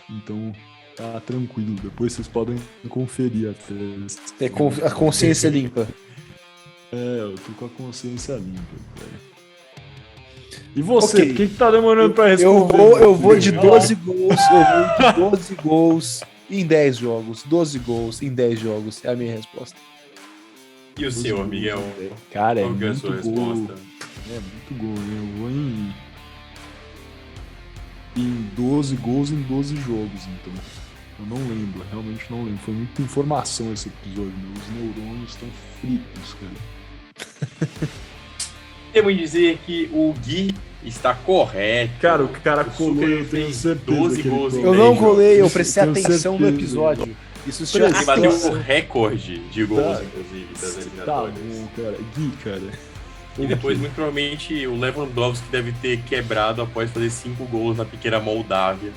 Então, tá tranquilo. Depois vocês podem conferir até. A consciência limpa. Eu tô com a consciência limpa, velho. E você, Okay. por que tá demorando pra responder? Eu vou de 12 gols, eu vou de 12 gols em 10 jogos. 12 gols em 10 jogos é a minha resposta. E o seu, Miguel? Cara, Qual que é a sua resposta? É muito gol, né? Eu vou em 12 gols em 12 jogos, então. Eu não lembro, realmente não lembro. Foi muita informação esse episódio, Os neurônios estão fritos, cara. Temos que dizer que o Gui está correto. Cara, o cara colou, Šuker eu tenho fez certeza 12 que ele gols em colou. Eu não 10 colei, eu jogos. prestei Tenho atenção no certeza. episódio. Isso se Ele chama bateu atenção. o recorde de gols, Tá. inclusive, das Tá eliminatórias. bom, cara. Gui, cara. E depois, muito provavelmente, o Lewandowski deve ter quebrado após fazer 5 gols na pequena Moldávia.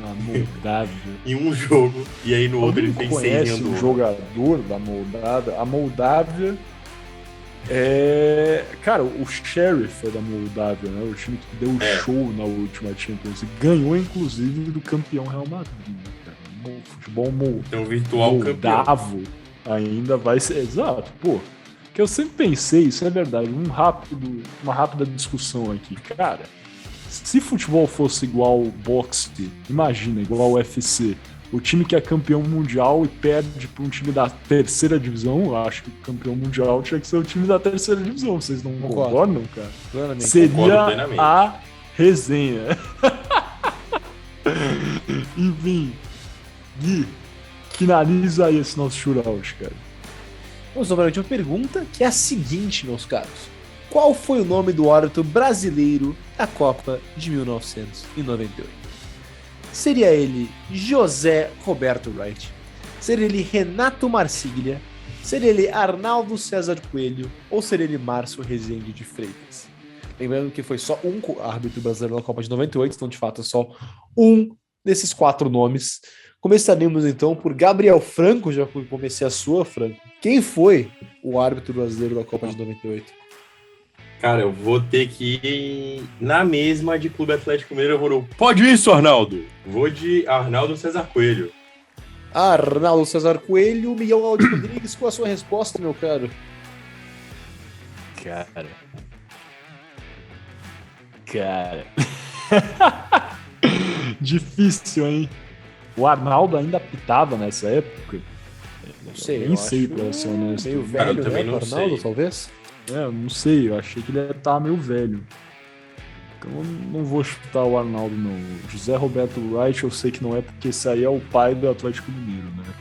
Na Moldávia. Em um jogo. E aí no outro ele Alguém fez 6 conhece em um Andorra. jogador da Moldávia? A Moldávia é... Cara, o Sheriff é da Moldávia, né? O time que deu show na última Champions League. Ganhou, inclusive, do campeão Real Madrid, né, cara? O futebol Então, virtual campeão. moldavo ainda vai ser... Exato, pô. Que eu sempre pensei, isso é verdade, uma rápida discussão aqui. Cara, se futebol fosse igual boxe, imagina, igual ao UFC, o time que é campeão mundial e perde para um time da terceira divisão, eu acho que o campeão mundial tinha que ser o time da terceira divisão. Vocês não concordam, cara? Plenamente. Seria Concordo plenamente. a resenha. Enfim, Gui, finaliza aí esse nosso shootout, cara. Vamos para a última pergunta, que é a seguinte, meus caros. Qual foi o nome do árbitro brasileiro da Copa de 1998? Seria ele José Roberto Wright? Seria ele Renato Marsiglia? Seria ele Arnaldo César Coelho? Ou seria ele Márcio Rezende de Freitas? Lembrando que foi só um árbitro brasileiro na Copa de 98, então de fato é só um desses 4 nomes. Começaremos então por Gabriel Franco, já que comecei a sua, Franco. Quem foi o árbitro brasileiro da Copa de 98? Cara, eu vou ter que ir na mesma de Clube Atlético Mineiro. Eu vou no... Pode isso, Arnaldo! Vou de Arnaldo César Coelho. Arnaldo César Coelho, Miguel Aldo Rodrigues, qual a sua resposta, meu caro? Cara. Difícil, hein? O Arnaldo ainda apitava nessa época? Não sei, Nem sei, pra ser honesto. Meio Cara, eu velho, também né, não Arnaldo, sei. talvez? Eu não sei, eu achei que ele tava meio velho. Então eu não vou chutar o Arnaldo, não. O José Roberto Wright eu sei que não é, porque esse aí é o pai do Atlético Mineiro, né, cara?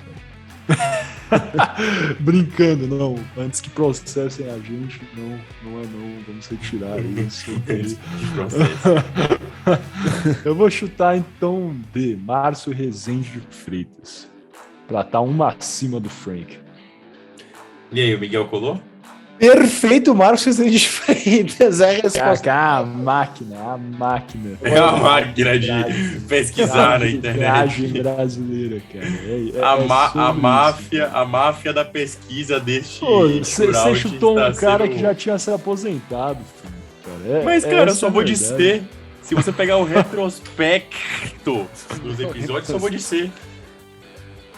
Brincando, não. Antes que processem a gente, não é não. Vamos retirar isso. Eu vou chutar, então, de Márcio Rezende de Freitas. Pra estar uma acima do Frank. E aí, o Miguel colou? Perfeito, Marcos Rezende de Freitas. É a resposta. A máquina. É uma máquina de pesquisar na internet. Arbitragem brasileira, cara. A máfia da pesquisa deste Você chutou um cara que já tinha se aposentado, filho, cara. Mas, cara, eu só vou verdade. dizer, se você pegar o retrospecto dos episódios, só vou dizer.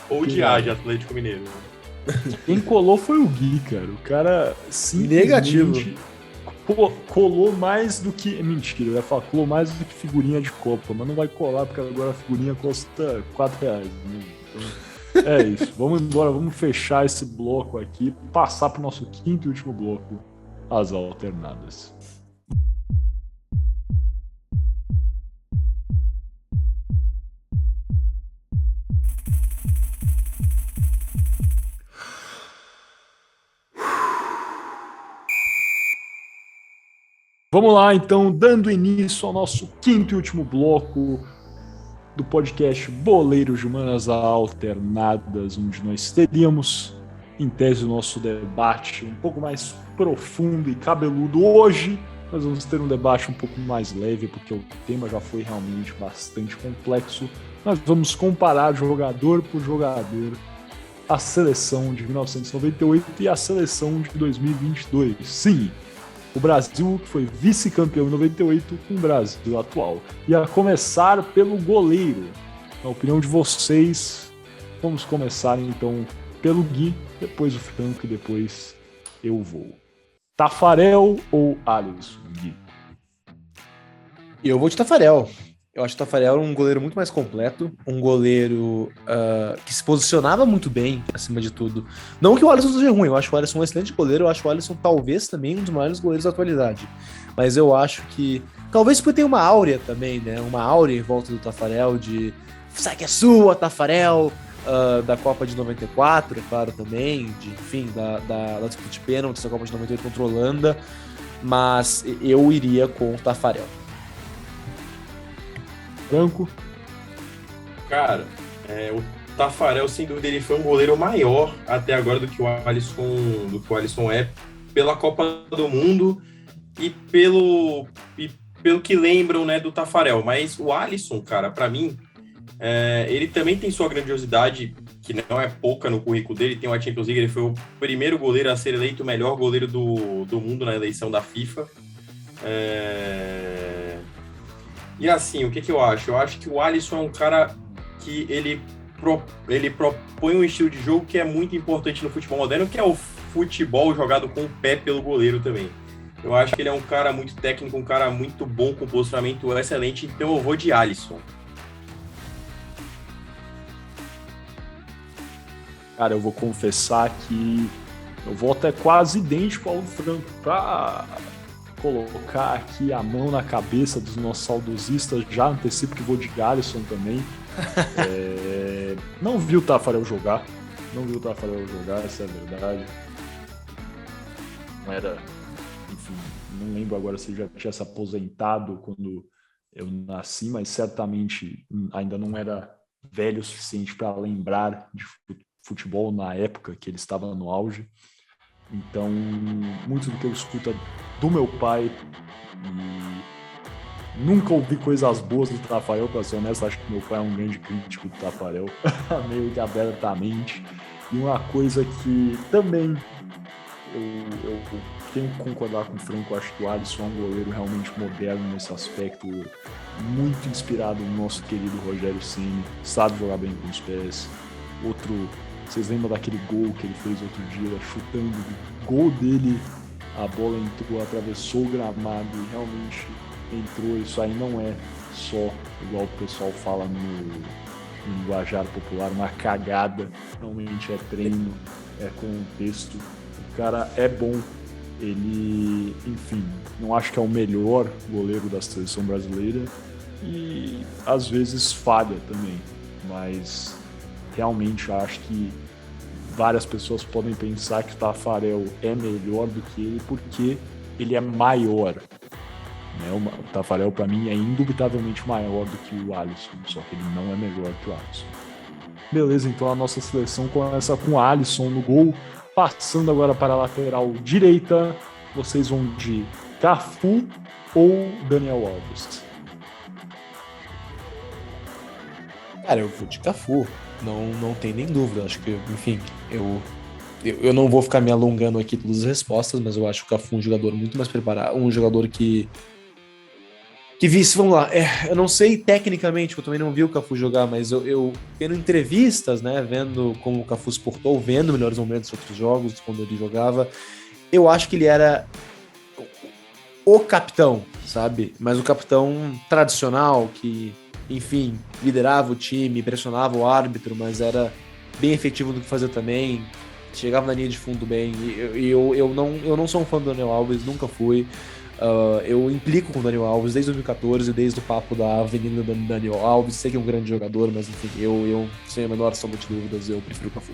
Ou de A, de Atlético Mineiro. Quem colou foi o Gui, cara. O cara Negativo. Colou mais do que... Mentira, eu ia falar, colou mais do que figurinha de Copa, mas não vai colar, porque agora a figurinha custa R$4, né? Então, é isso. Vamos embora, vamos fechar esse bloco aqui, passar pro nosso quinto e último bloco, as alternadas. Vamos lá, então, dando início ao nosso quinto e último bloco do podcast Boleiros de Humanas Alternadas, onde nós teríamos, em tese, o nosso debate um pouco mais profundo e cabeludo. Hoje nós vamos ter um debate um pouco mais leve, porque o tema já foi realmente bastante complexo. Nós vamos comparar jogador por jogador a seleção de 1998 e a seleção de 2022. Sim, o Brasil, que foi vice-campeão em 98, com o Brasil atual. E a começar pelo goleiro. Na opinião de vocês, vamos começar então pelo Gui, depois o Franco e depois eu vou. Tafarel ou Alisson, Gui? Eu vou de Tafarel. Eu acho que o Tafarel era um goleiro muito mais completo, um goleiro que se posicionava muito bem, acima de tudo. Não que o Alisson seja ruim, eu acho o Alisson um excelente goleiro, eu acho o Alisson talvez também um dos maiores goleiros da atualidade. Mas eu acho que, talvez porque tem uma áurea também, né? Uma áurea em volta do Tafarel, de sai que é sua, Tafarel, da Copa de 94, é claro, também, enfim, da disputa de pênaltis da Copa de 98 contra a Holanda, mas eu iria com o Tafarel. Franco? Cara, o Tafarel, sem dúvida, ele foi um goleiro maior até agora do que o Alisson é, pela Copa do Mundo e pelo que lembram, né, do Tafarel. Mas o Alisson, cara, pra mim, ele também tem sua grandiosidade, que não é pouca no currículo dele. Tem uma Champions League, ele foi o primeiro goleiro a ser eleito o melhor goleiro do mundo na eleição da FIFA. E assim, o que eu acho? Eu acho que o Alisson é um cara que ele propõe um estilo de jogo que é muito importante no futebol moderno, que é o futebol jogado com o pé pelo goleiro também. Eu acho que ele é um cara muito técnico, um cara muito bom, com posicionamento excelente, então eu vou de Alisson. Cara, eu vou confessar que eu vou até quase idêntico ao do Franco, pra colocar aqui a mão na cabeça dos nossos saudosistas. Já antecipo que vou de Alisson também. Não vi o Tafarel jogar, essa é a verdade. Não era, enfim, não lembro agora se ele já tinha se aposentado quando eu nasci, mas certamente ainda não era velho o suficiente para lembrar de futebol na época que ele estava no auge. Então, muito do que eu escuto do meu pai Nunca ouvi coisas boas do Tafarel, pra ser honesto. Acho que meu pai é um grande crítico do Tafarel, meio que abertamente. E uma coisa que também eu tenho que concordar com o Franco, acho que o Alisson é um goleiro realmente moderno nesse aspecto, muito inspirado no nosso querido Rogério Ceni, sabe jogar bem com os pés. Vocês lembram daquele gol que ele fez outro dia, chutando o gol dele, a bola entrou, atravessou o gramado e realmente entrou. Isso aí não é só, igual o pessoal fala no linguajar popular, uma cagada, realmente é treino, é contexto. O cara é bom, ele, enfim, não acho que é o melhor goleiro da seleção brasileira e às vezes falha também, mas realmente acho que várias pessoas podem pensar que o Tafarel é melhor do que ele porque ele é maior. O Tafarel, para mim, é indubitavelmente maior do que o Alisson, só que ele não é melhor que o Alisson. Beleza, então a nossa seleção começa com o Alisson no gol. Passando agora para a lateral direita, vocês vão de Cafu ou Daniel Alves? Cara, eu vou de Cafu, não tem nem dúvida. Acho que, enfim, eu não vou ficar me alongando aqui todas as respostas, mas eu acho o Cafu um jogador muito mais preparado, um jogador que vice, vamos lá, eu não sei tecnicamente, eu também não vi o Cafu jogar, mas eu vendo entrevistas, né, vendo como o Cafu se portou, vendo melhores momentos de outros jogos, quando ele jogava, eu acho que ele era o capitão, sabe? Mas o capitão tradicional, que, enfim, liderava o time, pressionava o árbitro, mas era bem efetivo no que fazia também, chegava na linha de fundo bem, e eu não sou um fã do Daniel Alves, nunca fui. Eu implico com o Daniel Alves desde 2014, desde o papo da Avenida do Daniel Alves. Sei que é um grande jogador, mas enfim, eu sem a menor sombra de dúvidas, eu prefiro o Cafu.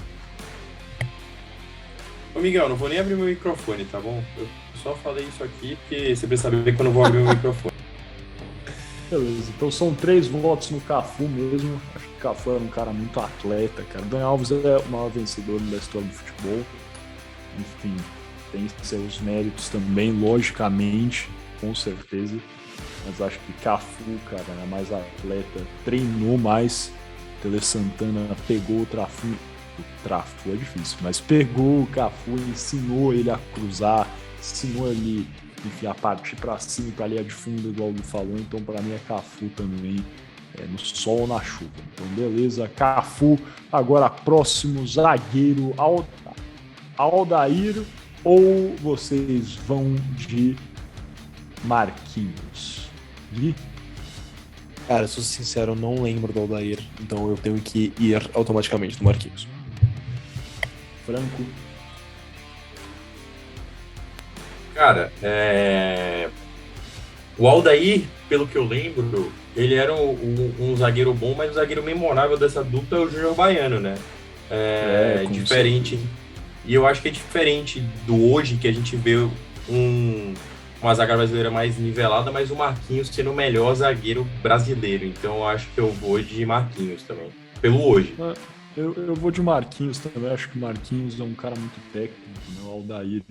Ô Miguel, não vou nem abrir meu microfone, tá bom? Eu só falei isso aqui porque você precisa saber quando eu vou abrir meu microfone. Beleza, então são 3 votos no Cafu mesmo. Acho que o Cafu era um cara muito atleta, cara. O Daniel Alves é o maior vencedor da história do futebol. Enfim, tem seus méritos também, logicamente, com certeza. Mas acho que Cafu, cara, é mais atleta, treinou mais. Tele Santana pegou o Trafu é difícil, mas pegou o Cafu, ensinou ele a cruzar, ensinou ele, enfim, a partir pra cima, pra linha de fundo, igual ele falou. Então, pra mim, é Cafu também, no sol ou na chuva. Então, beleza, Cafu. Agora, próximo zagueiro, Aldair, ou vocês vão de Marquinhos? Gui? Cara, sou sincero, eu não lembro do Aldair, então eu tenho que ir automaticamente no Marquinhos. Franco? Cara, o Aldair, pelo que eu lembro, ele era um zagueiro bom, mas o zagueiro memorável dessa dupla é o Júnior Baiano, né? Diferente. E eu acho que é diferente do hoje, que a gente vê uma zaga brasileira mais nivelada, mas o Marquinhos sendo o melhor zagueiro brasileiro. Então eu acho que eu vou de Marquinhos também, pelo hoje. Eu vou de Marquinhos também. Acho que o Marquinhos é um cara muito técnico, né? O Aldair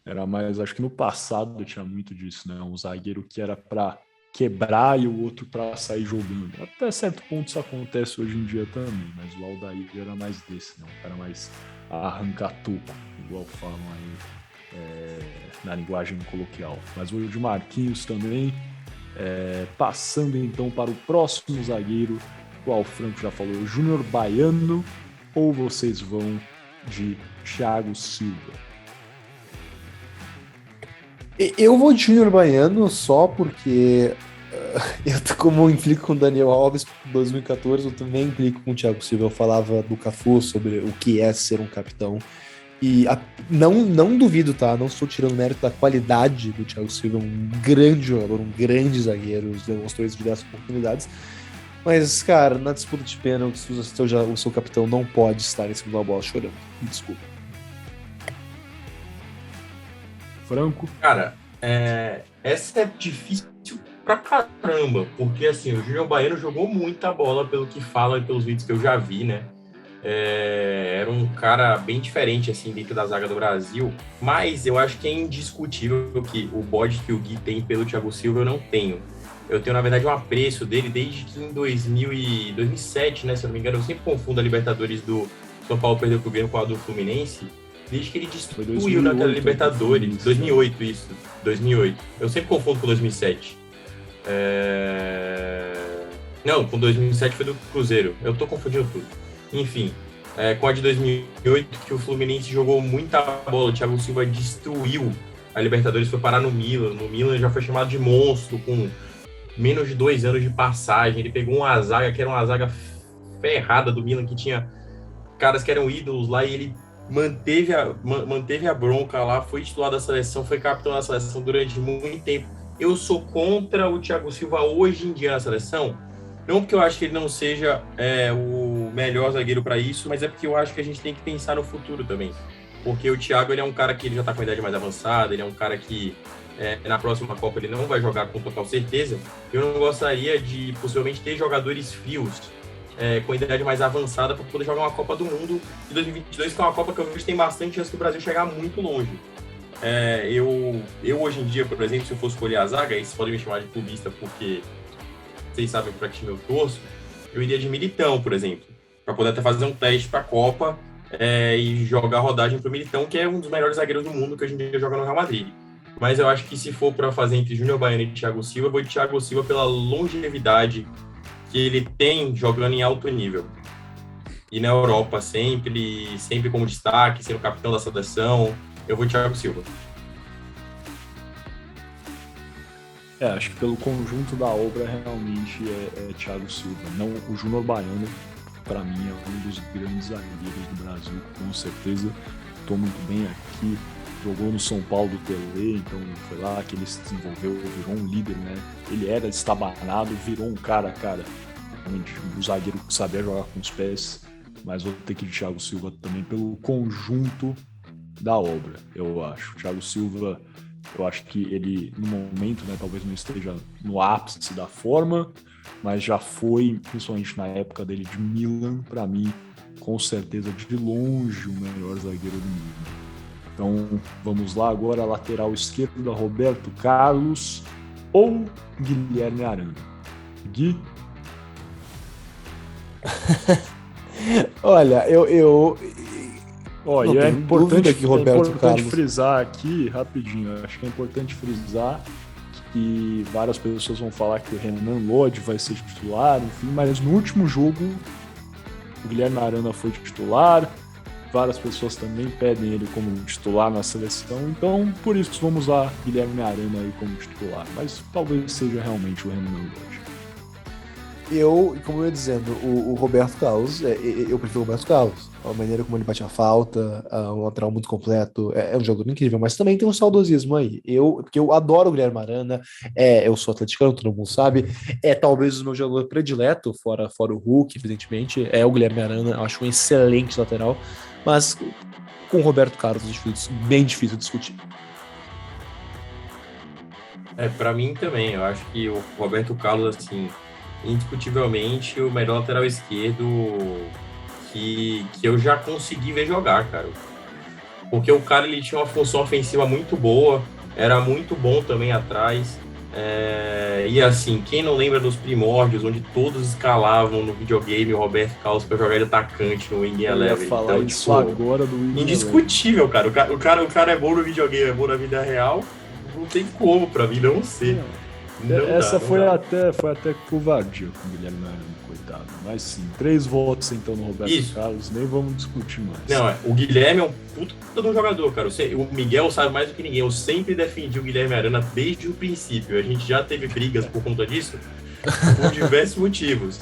era mais... Acho que no passado tinha muito disso, né? Um zagueiro que era para quebrar e o outro para sair jogando. Até certo ponto isso acontece hoje em dia também, mas o Aldair era mais desse, né? Um cara mais arranca-tuco, igual falam aí na linguagem coloquial. Mas vou de Marquinhos também. Passando então para o próximo zagueiro, qual o Franco já falou, Júnior Baiano, ou vocês vão de Thiago Silva? Eu vou de Júnior Baiano só porque como eu implico com o Daniel Alves em 2014, eu também implico com o Thiago Silva. Eu falava do Cafu sobre o que é ser um capitão. E não duvido, tá? Não estou tirando mérito da qualidade do Thiago Silva, um grande jogador, um grande zagueiro, demonstrou isso em diversas oportunidades. Mas, cara, na disputa de pênaltis, o seu capitão não pode estar em cima da bola chorando. Desculpa. Franco? Cara, essa é difícil pra caramba, porque assim, o Júnior Baiano jogou muita bola, pelo que fala e pelos vídeos que eu já vi, né? Era um cara bem diferente, assim, dentro da zaga do Brasil, mas eu acho que é indiscutível que o bode que o Gui tem pelo Thiago Silva eu não tenho. eu tenho, na verdade, um apreço dele desde que em 2007, né? Se eu não me engano, eu sempre confundo a Libertadores do São Paulo perdeu pro Grêmio com a do Fluminense, desde que ele destruiu naquela Libertadores. 2008, isso. 2008. Eu sempre confundo com 2007. Não, com 2007 foi do Cruzeiro. Eu tô confundindo tudo. Enfim, com a de 2008, que o Fluminense jogou muita bola, o Thiago Silva destruiu a Libertadores, foi parar no Milan. No Milan já foi chamado de monstro, com menos de 2 anos de passagem. Ele pegou uma zaga que era uma zaga ferrada do Milan, que tinha caras que eram ídolos lá, e ele manteve a bronca lá, foi titular da seleção, foi capitão da seleção durante muito tempo. Eu sou contra o Thiago Silva hoje em dia na seleção, não porque eu acho que ele não seja o melhor zagueiro para isso, mas é porque eu acho que a gente tem que pensar no futuro também. Porque o Thiago, ele é um cara que ele já está com a idade mais avançada, ele é um cara que na próxima Copa ele não vai jogar com total certeza. Eu não gostaria de possivelmente ter jogadores frios com idade mais avançada para poder jogar uma Copa do Mundo de 2022, que é uma Copa que eu vejo que tem bastante chance do Brasil chegar muito longe. Eu hoje em dia, por exemplo, se eu fosse escolher a zaga, aí vocês podem me chamar de clubista porque vocês sabem para que time eu torço, eu iria de Militão, por exemplo, para poder até fazer um teste para a Copa e jogar rodagem para o Militão, que é um dos melhores zagueiros do mundo que hoje em dia joga no Real Madrid. Mas eu acho que se for para fazer entre Júnior Baiano e Thiago Silva, eu vou de Thiago Silva pela longevidade que ele tem jogando em alto nível. E na Europa sempre como destaque, sendo capitão da seleção, eu vou de Thiago Silva. Acho que pelo conjunto da obra realmente é Thiago Silva. Não, o Júnior Baiano, para mim, é um dos grandes zagueiros do Brasil, com certeza. Estou muito bem aqui. Jogou no São Paulo do Pelé, então foi lá que ele se desenvolveu, virou um líder, né? Ele era destabanado, virou um cara, realmente um zagueiro que sabia jogar com os pés, mas vou ter que ir de Thiago Silva também pelo conjunto da obra, eu acho. O Thiago Silva, eu acho que ele, no momento, né, talvez não esteja no ápice da forma, mas já foi, principalmente na época dele de Milan, para mim, com certeza, de longe, o melhor zagueiro do mundo. Então, vamos lá agora, lateral esquerdo da Roberto Carlos ou Guilherme Arana? Gui? Olha, Olha, é importante Carlos. frisar aqui, rapidinho, acho que é importante frisar que várias pessoas vão falar que o Renan Lodge vai ser titular, enfim, mas no último jogo o Guilherme Arana foi titular, várias pessoas também pedem ele como titular na seleção, então por isso vamos lá, Guilherme Arana aí como titular, mas talvez seja realmente o Renan Lodge. Como eu ia dizendo, o Roberto Carlos, eu prefiro o Roberto Carlos. A maneira como ele bate a falta, um lateral muito completo, é um jogador incrível, mas também tem um saudosismo aí. Porque eu adoro o Guilherme Arana, eu sou atleticano, todo mundo sabe, talvez o meu jogador predileto, fora o Hulk, evidentemente, é o Guilherme Arana, eu acho um excelente lateral, mas com o Roberto Carlos é bem difícil discutir. Pra mim também, eu acho que o Roberto Carlos, assim, indiscutivelmente o melhor lateral esquerdo que eu já consegui ver jogar, cara. Porque o cara, ele tinha uma função ofensiva muito boa, era muito bom também atrás. E assim, quem não lembra dos primórdios, onde todos escalavam no videogame o Roberto Carlos para jogar de atacante no Wing Eleven? Eu ia falar então, isso agora do Wing indiscutível, cara. O cara é bom no videogame, é bom na vida real. Não tem como pra mim não ser. Essa foi até covardia com o Guilherme Arana, coitado. Mas sim, 3 votos então no Roberto Carlos, nem vamos discutir mais. Não, o Guilherme é um puta de um jogador, cara. O Miguel sabe mais do que ninguém. Eu sempre defendi o Guilherme Arana desde o princípio. A gente já teve brigas por conta disso, por diversos motivos.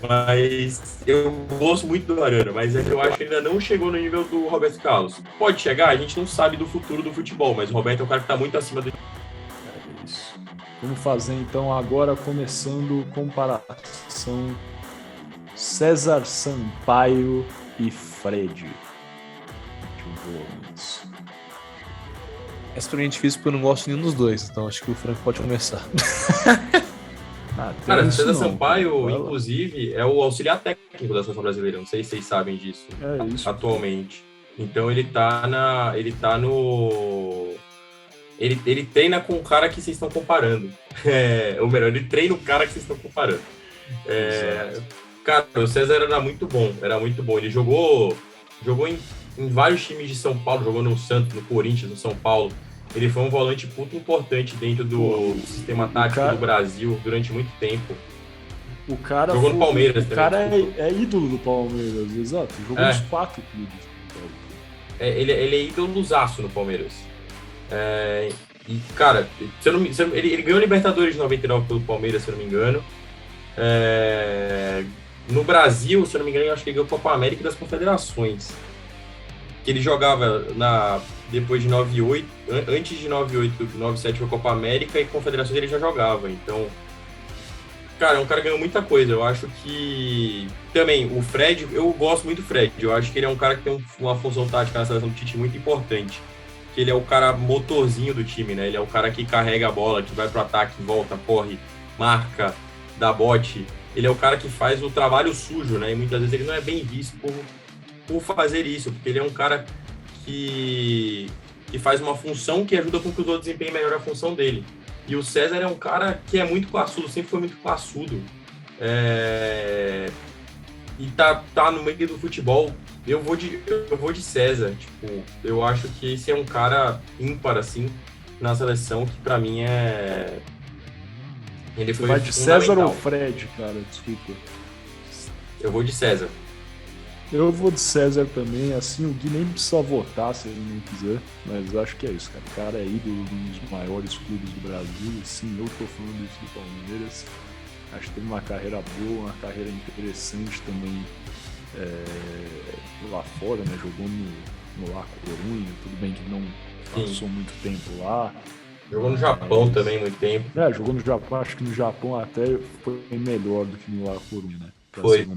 Mas eu gosto muito do Arana, mas eu acho que ainda não chegou no nível do Roberto Carlos. Pode chegar, a gente não sabe do futuro do futebol, mas o Roberto é um cara que tá muito acima do... Isso. Vamos fazer então agora, começando comparação César Sampaio e Fred. Essa pra mim é difícil porque eu não gosto de nenhum dos dois, então acho que o Franco pode começar. Cara, César Sampaio, inclusive, é o auxiliar técnico da seleção brasileira. Não sei se vocês sabem disso. Isso. Atualmente. Então ele tá no ele treina com o cara que vocês estão comparando. Ou melhor, ele treina o cara que vocês estão comparando. Cara, o César era muito bom. Ele jogou em vários times de São Paulo, jogou no Santos, no Corinthians, no São Paulo. Ele foi um volante puto importante dentro do sistema tático do Brasil durante muito tempo. O cara jogou no Palmeiras também. O cara é ídolo do Palmeiras, exato. Jogou nos 4 clubes. Ele é ídolozaço no Palmeiras. E, cara, ele ganhou a Libertadores de 99 pelo Palmeiras, se eu não me engano. No Brasil, se eu não me engano, eu acho que ele ganhou a Copa América das Confederações. Que ele jogava depois de 98, antes de 98, 97 foi a Copa América e Confederações ele já jogava. Então, cara, é um cara que ganhou muita coisa. Eu acho que também o Fred, eu gosto muito do Fred. Eu acho que ele é um cara que tem uma função tática na seleção do Tite muito importante. Que ele é o cara motorzinho do time, né? Ele é o cara que carrega a bola, que vai pro ataque, volta, corre, marca, dá bote. Ele é o cara que faz o trabalho sujo, né? E muitas vezes ele não é bem visto por fazer isso, porque ele é um cara que faz uma função que ajuda com que os outros desempenhem melhor a função dele. E o César é um cara que é muito classudo, sempre foi muito classudo. E tá no meio do futebol. Eu vou de César. Tipo, eu acho que esse é um cara ímpar, assim, na seleção, que pra mim ele foi vai de César ou Fred, cara? Desculpa. Eu vou de César. Eu vou de César também, assim, o Gui nem precisa votar se ele não quiser, mas acho que é isso, cara. O cara é ídolo de um dos maiores clubes do Brasil, sim, eu tô falando isso do Palmeiras. Acho que teve uma carreira boa, uma carreira interessante também lá fora, né? Jogou no La Coruña, tudo bem que não passou muito tempo lá. Jogou no Japão também muito tempo. Jogou no Japão, acho que no Japão até foi melhor do que no La Coruña, né? Pra foi.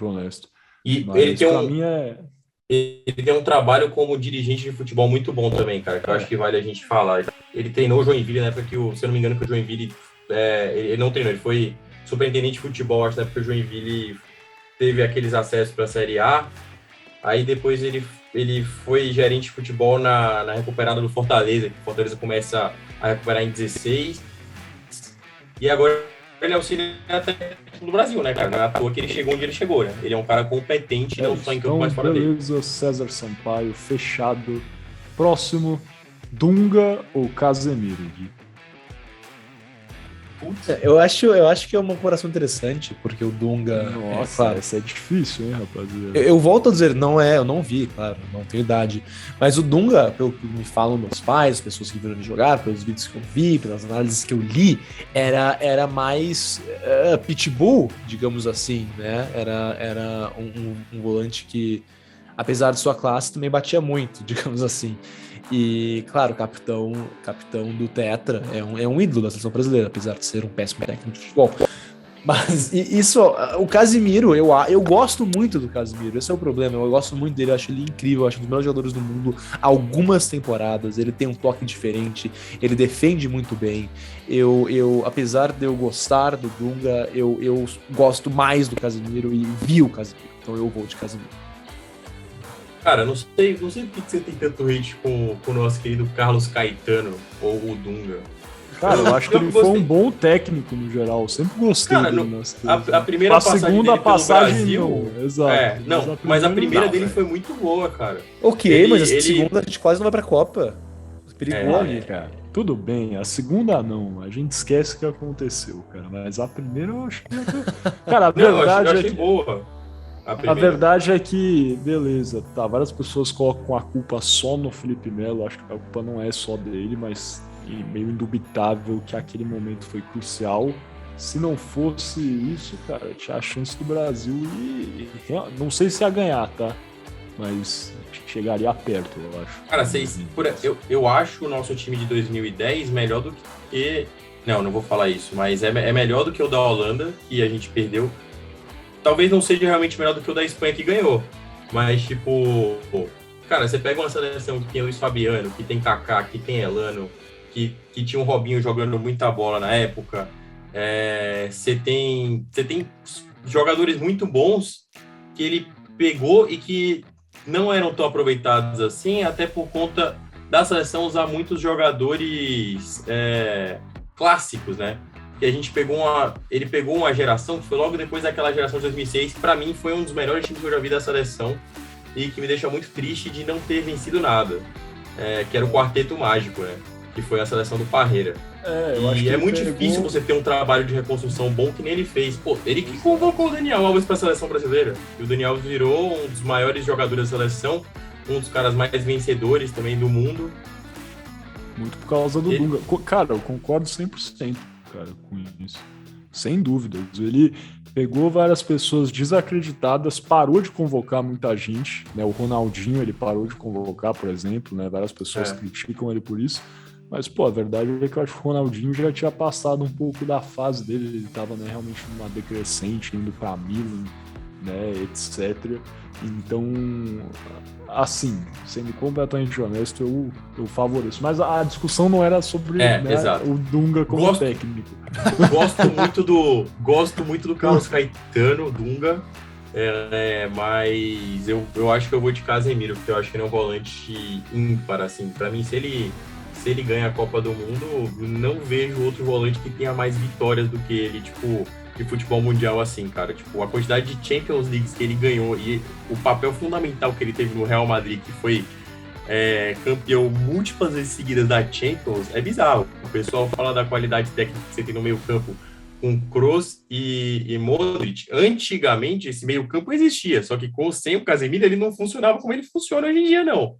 Honesto. E mas ele tem ele tem um trabalho como dirigente de futebol muito bom também, cara, que eu acho que vale a gente falar. Ele treinou o Joinville na época que, se eu não me engano, que o Joinville... ele não treinou, ele foi superintendente de futebol, acho que na época que o Joinville teve aqueles acessos para a Série A. Aí depois ele foi gerente de futebol na recuperada do Fortaleza, que o Fortaleza começa a recuperar em 16. E agora ele é auxiliar técnico do Brasil, né, cara? Não é à toa que ele chegou onde ele chegou, né? Ele é um cara competente, não só em campo, mas fora dele. Beleza, César Sampaio, fechado. Próximo, Dunga ou Casemiro, Gui? Eu acho que é uma comparação interessante, porque o Dunga... Nossa, claro, essa é difícil, hein, rapaziada? Eu volto a dizer, eu não vi, claro, não tenho idade. Mas o Dunga, pelo que me falam meus pais, as pessoas que viram ele jogar, pelos vídeos que eu vi, pelas análises que eu li, era mais pitbull, digamos assim, né? Era um volante que, apesar de sua classe, também batia muito, digamos assim. E, claro, capitão do Tetra é um ídolo da seleção brasileira, apesar de ser um péssimo técnico de futebol. Mas isso, o Casemiro, eu gosto muito do Casemiro, esse é o problema, eu gosto muito dele, eu acho ele incrível, eu acho um dos melhores jogadores do mundo, algumas temporadas, ele tem um toque diferente, ele defende muito bem, apesar de eu gostar do Dunga, eu gosto mais do Casemiro e vi o Casemiro, então eu vou de Casemiro. Cara, não sei por que você tem tanto hate com o nosso querido Carlos Caetano ou o Dunga. Cara, eu acho que ele foi um bom técnico no geral. Eu sempre gostei dele. A primeira passagem segunda dele passagem pelo Brasil... não, exato. Mas a primeira dele foi muito boa, cara. Ok, mas a segunda a gente quase não vai pra Copa. Perigoso ali, cara. Tudo bem, a segunda não. A gente esquece o que aconteceu, cara. Mas a primeira eu acho que... Cara, a verdade eu achei boa. A verdade é que, beleza, tá, várias pessoas colocam a culpa só no Felipe Melo, acho que a culpa não é só dele, mas é meio indubitável que aquele momento foi crucial. Se não fosse isso, cara, tinha a chance do Brasil e não sei se ia ganhar, tá? Mas chegaria perto, eu acho. Cara, eu acho o nosso time de 2010 melhor do que... Não vou falar isso, mas é melhor do que o da Holanda, que a gente perdeu. Talvez não seja realmente melhor do que o da Espanha que ganhou, mas tipo, cara, você pega uma seleção que tem Luiz Fabiano, que tem Kaká, que tem Elano, que tinha um Robinho jogando muita bola na época, você tem jogadores muito bons que ele pegou e que não eram tão aproveitados assim, até por conta da seleção usar muitos jogadores clássicos, né? Que a gente ele pegou uma geração que foi logo depois daquela geração de 2006, que para mim foi um dos melhores times que eu já vi da seleção e que me deixa muito triste de não ter vencido nada, que era o Quarteto Mágico, né? Que foi a seleção do Parreira. Eu acho que é muito difícil você ter um trabalho de reconstrução bom que nem ele fez. Pô, ele que convocou o Daniel Alves para a seleção brasileira. E o Daniel Alves virou um dos maiores jogadores da seleção, um dos caras mais vencedores também do mundo. Muito por causa do Dunga. Cara, eu concordo 100%, cara, com isso. Sem dúvidas. Ele pegou várias pessoas desacreditadas, parou de convocar muita gente, né? O Ronaldinho, ele parou de convocar, por exemplo, né? Várias pessoas criticam ele por isso. Mas, pô, a verdade é que eu acho que o Ronaldinho já tinha passado um pouco da fase dele, ele estava, né, realmente numa decrescente, indo para Milan, né, etc. Então, assim, sendo completamente honesto, eu favoreço. Mas a discussão não era sobre o Dunga como técnico. Gosto muito do Carlos Caetano, Dunga, mas eu acho que eu vou de Casemiro, porque eu acho que ele é um volante ímpar, assim. Para mim, se ele ganha a Copa do Mundo, não vejo outro volante que tenha mais vitórias do que ele, tipo, de futebol mundial assim, cara. Tipo, a quantidade de Champions Leagues que ele ganhou e o papel fundamental que ele teve no Real Madrid, que foi campeão múltiplas vezes seguidas da Champions, é bizarro. O pessoal fala da qualidade técnica que você tem no meio campo com Kroos e Modric. Antigamente, esse meio campo existia, só que sem o Casemiro ele não funcionava como ele funciona hoje em dia, não.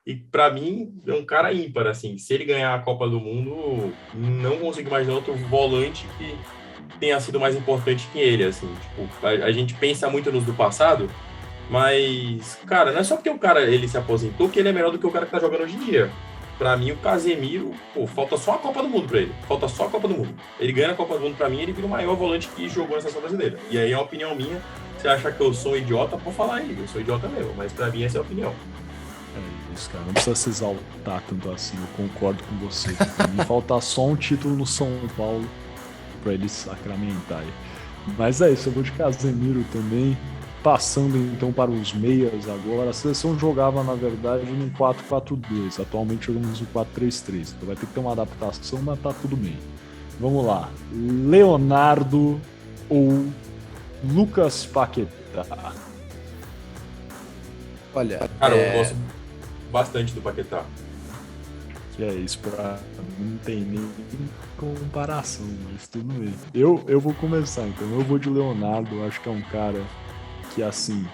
E para mim é um cara ímpar, assim. Se ele ganhar a Copa do Mundo, não consigo imaginar outro volante que tenha sido mais importante que ele, assim. Tipo, a gente pensa muito nos do passado, mas, cara, não é só porque o cara ele se aposentou que ele é melhor do que o cara que tá jogando hoje em dia. Pra mim, o Casemiro, falta só a Copa do Mundo pra ele. Falta só a Copa do Mundo. Ele ganha a Copa do Mundo pra mim, ele vira o maior volante que jogou na seleção brasileira. E aí é uma opinião minha. Se achar que eu sou um idiota, pode falar aí. Eu sou idiota mesmo, mas pra mim essa é a opinião. É isso, cara. Não precisa se exaltar tanto assim. Eu concordo com você. Pra mim, falta só um título no São Paulo pra ele sacramentar. Mas é isso, eu vou de Casemiro também. Passando então para os meias agora. A seleção jogava, na verdade, num 4-4-2. Atualmente jogamos no 4-3-3. Então vai ter que ter uma adaptação, mas tá tudo bem. Vamos lá. Leonardo ou Lucas Paquetá? Olha, cara, eu gosto bastante do Paquetá. Que é isso, pra mim não tem nem comparação, mas tudo bem. Eu vou começar, então. Eu vou de Leonardo, eu acho que é um cara que, assim,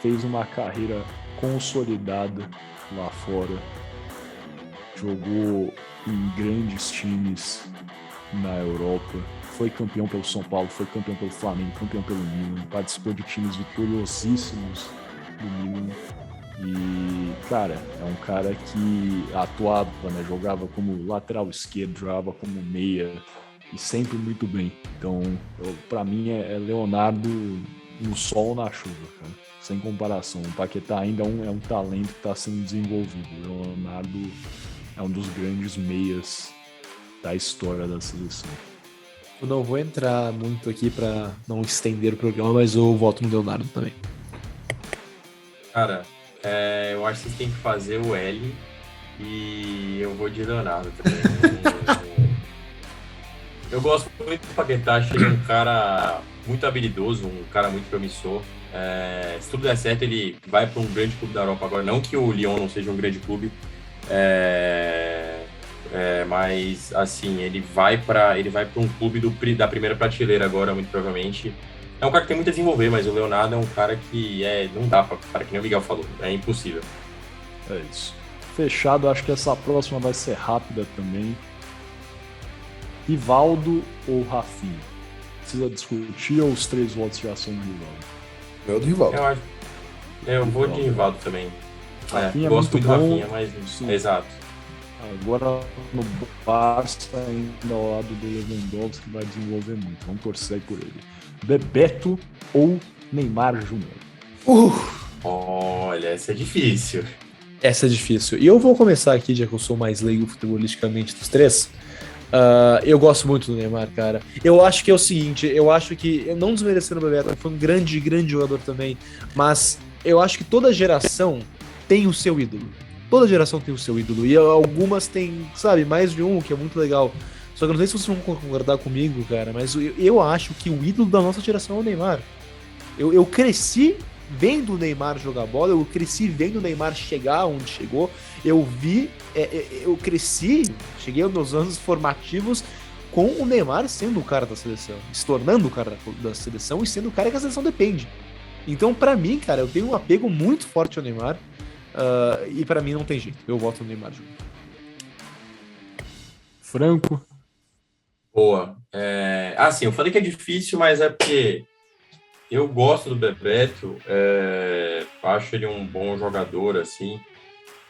fez uma carreira consolidada lá fora. Jogou em grandes times na Europa. Foi campeão pelo São Paulo, foi campeão pelo Flamengo, campeão pelo Milan. Participou de times vitoriosíssimos do Milan. E, cara, é um cara que atuava, né? Jogava como lateral esquerdo, jogava como meia e sempre muito bem. Então, pra mim, é Leonardo no sol, na chuva, cara. Sem comparação. O Paquetá ainda é um talento que está sendo desenvolvido. O Leonardo é um dos grandes meias da história da seleção. Eu não vou entrar muito aqui para não estender o programa, mas eu voto no Leonardo também. Cara, eu acho que vocês têm que fazer o L e eu vou de Leonardo também. Eu gosto muito do Paquetá, acho que ele é um cara muito habilidoso, um cara muito promissor. Se tudo der certo, ele vai para um grande clube da Europa agora. Não que o Lyon não seja um grande clube, mas assim, ele vai para um clube da primeira prateleira agora, muito provavelmente. É um cara que tem muito a desenvolver, mas o Leonardo é um cara que não dá para, que nem o Miguel falou, é impossível. É isso. Fechado, acho que essa próxima vai ser rápida também. Rivaldo ou Rafinha? Precisa discutir ou os 3 votos já são do Rivaldo? Eu do Rivaldo. Eu vou de Rivaldo também. Rafinha gosto muito do bom, Rafinha, mas sim. Exato. Agora no Barça, ainda ao lado do Lewandowski, que vai desenvolver muito. Vamos torcer aí por ele. Bebeto ou Neymar Júnior? Olha, essa é difícil. Essa é difícil. E eu vou começar aqui, já que eu sou mais leigo futebolisticamente dos 3. Eu gosto muito do Neymar, cara. Eu acho que é o seguinte, eu acho que, não desmerecendo o Bebeto, foi um grande jogador também, mas eu acho que toda geração tem o seu ídolo. Toda geração tem o seu ídolo, e algumas tem, sabe, mais de um, que é muito legal. Só que eu não sei se vocês vão concordar comigo, cara, mas eu acho que o ídolo da nossa geração é o Neymar. Eu cresci vendo o Neymar jogar bola, eu cresci vendo o Neymar chegar onde chegou, eu cresci, cheguei aos meus anos formativos com o Neymar sendo o cara da seleção, se tornando o cara da seleção e sendo o cara que a seleção depende. Então, pra mim, cara, eu tenho um apego muito forte ao Neymar, e pra mim não tem jeito, eu voto no Neymar. Franco. Boa. Assim, eu falei que é difícil, mas é porque eu gosto do Bebeto, acho ele um bom jogador, assim.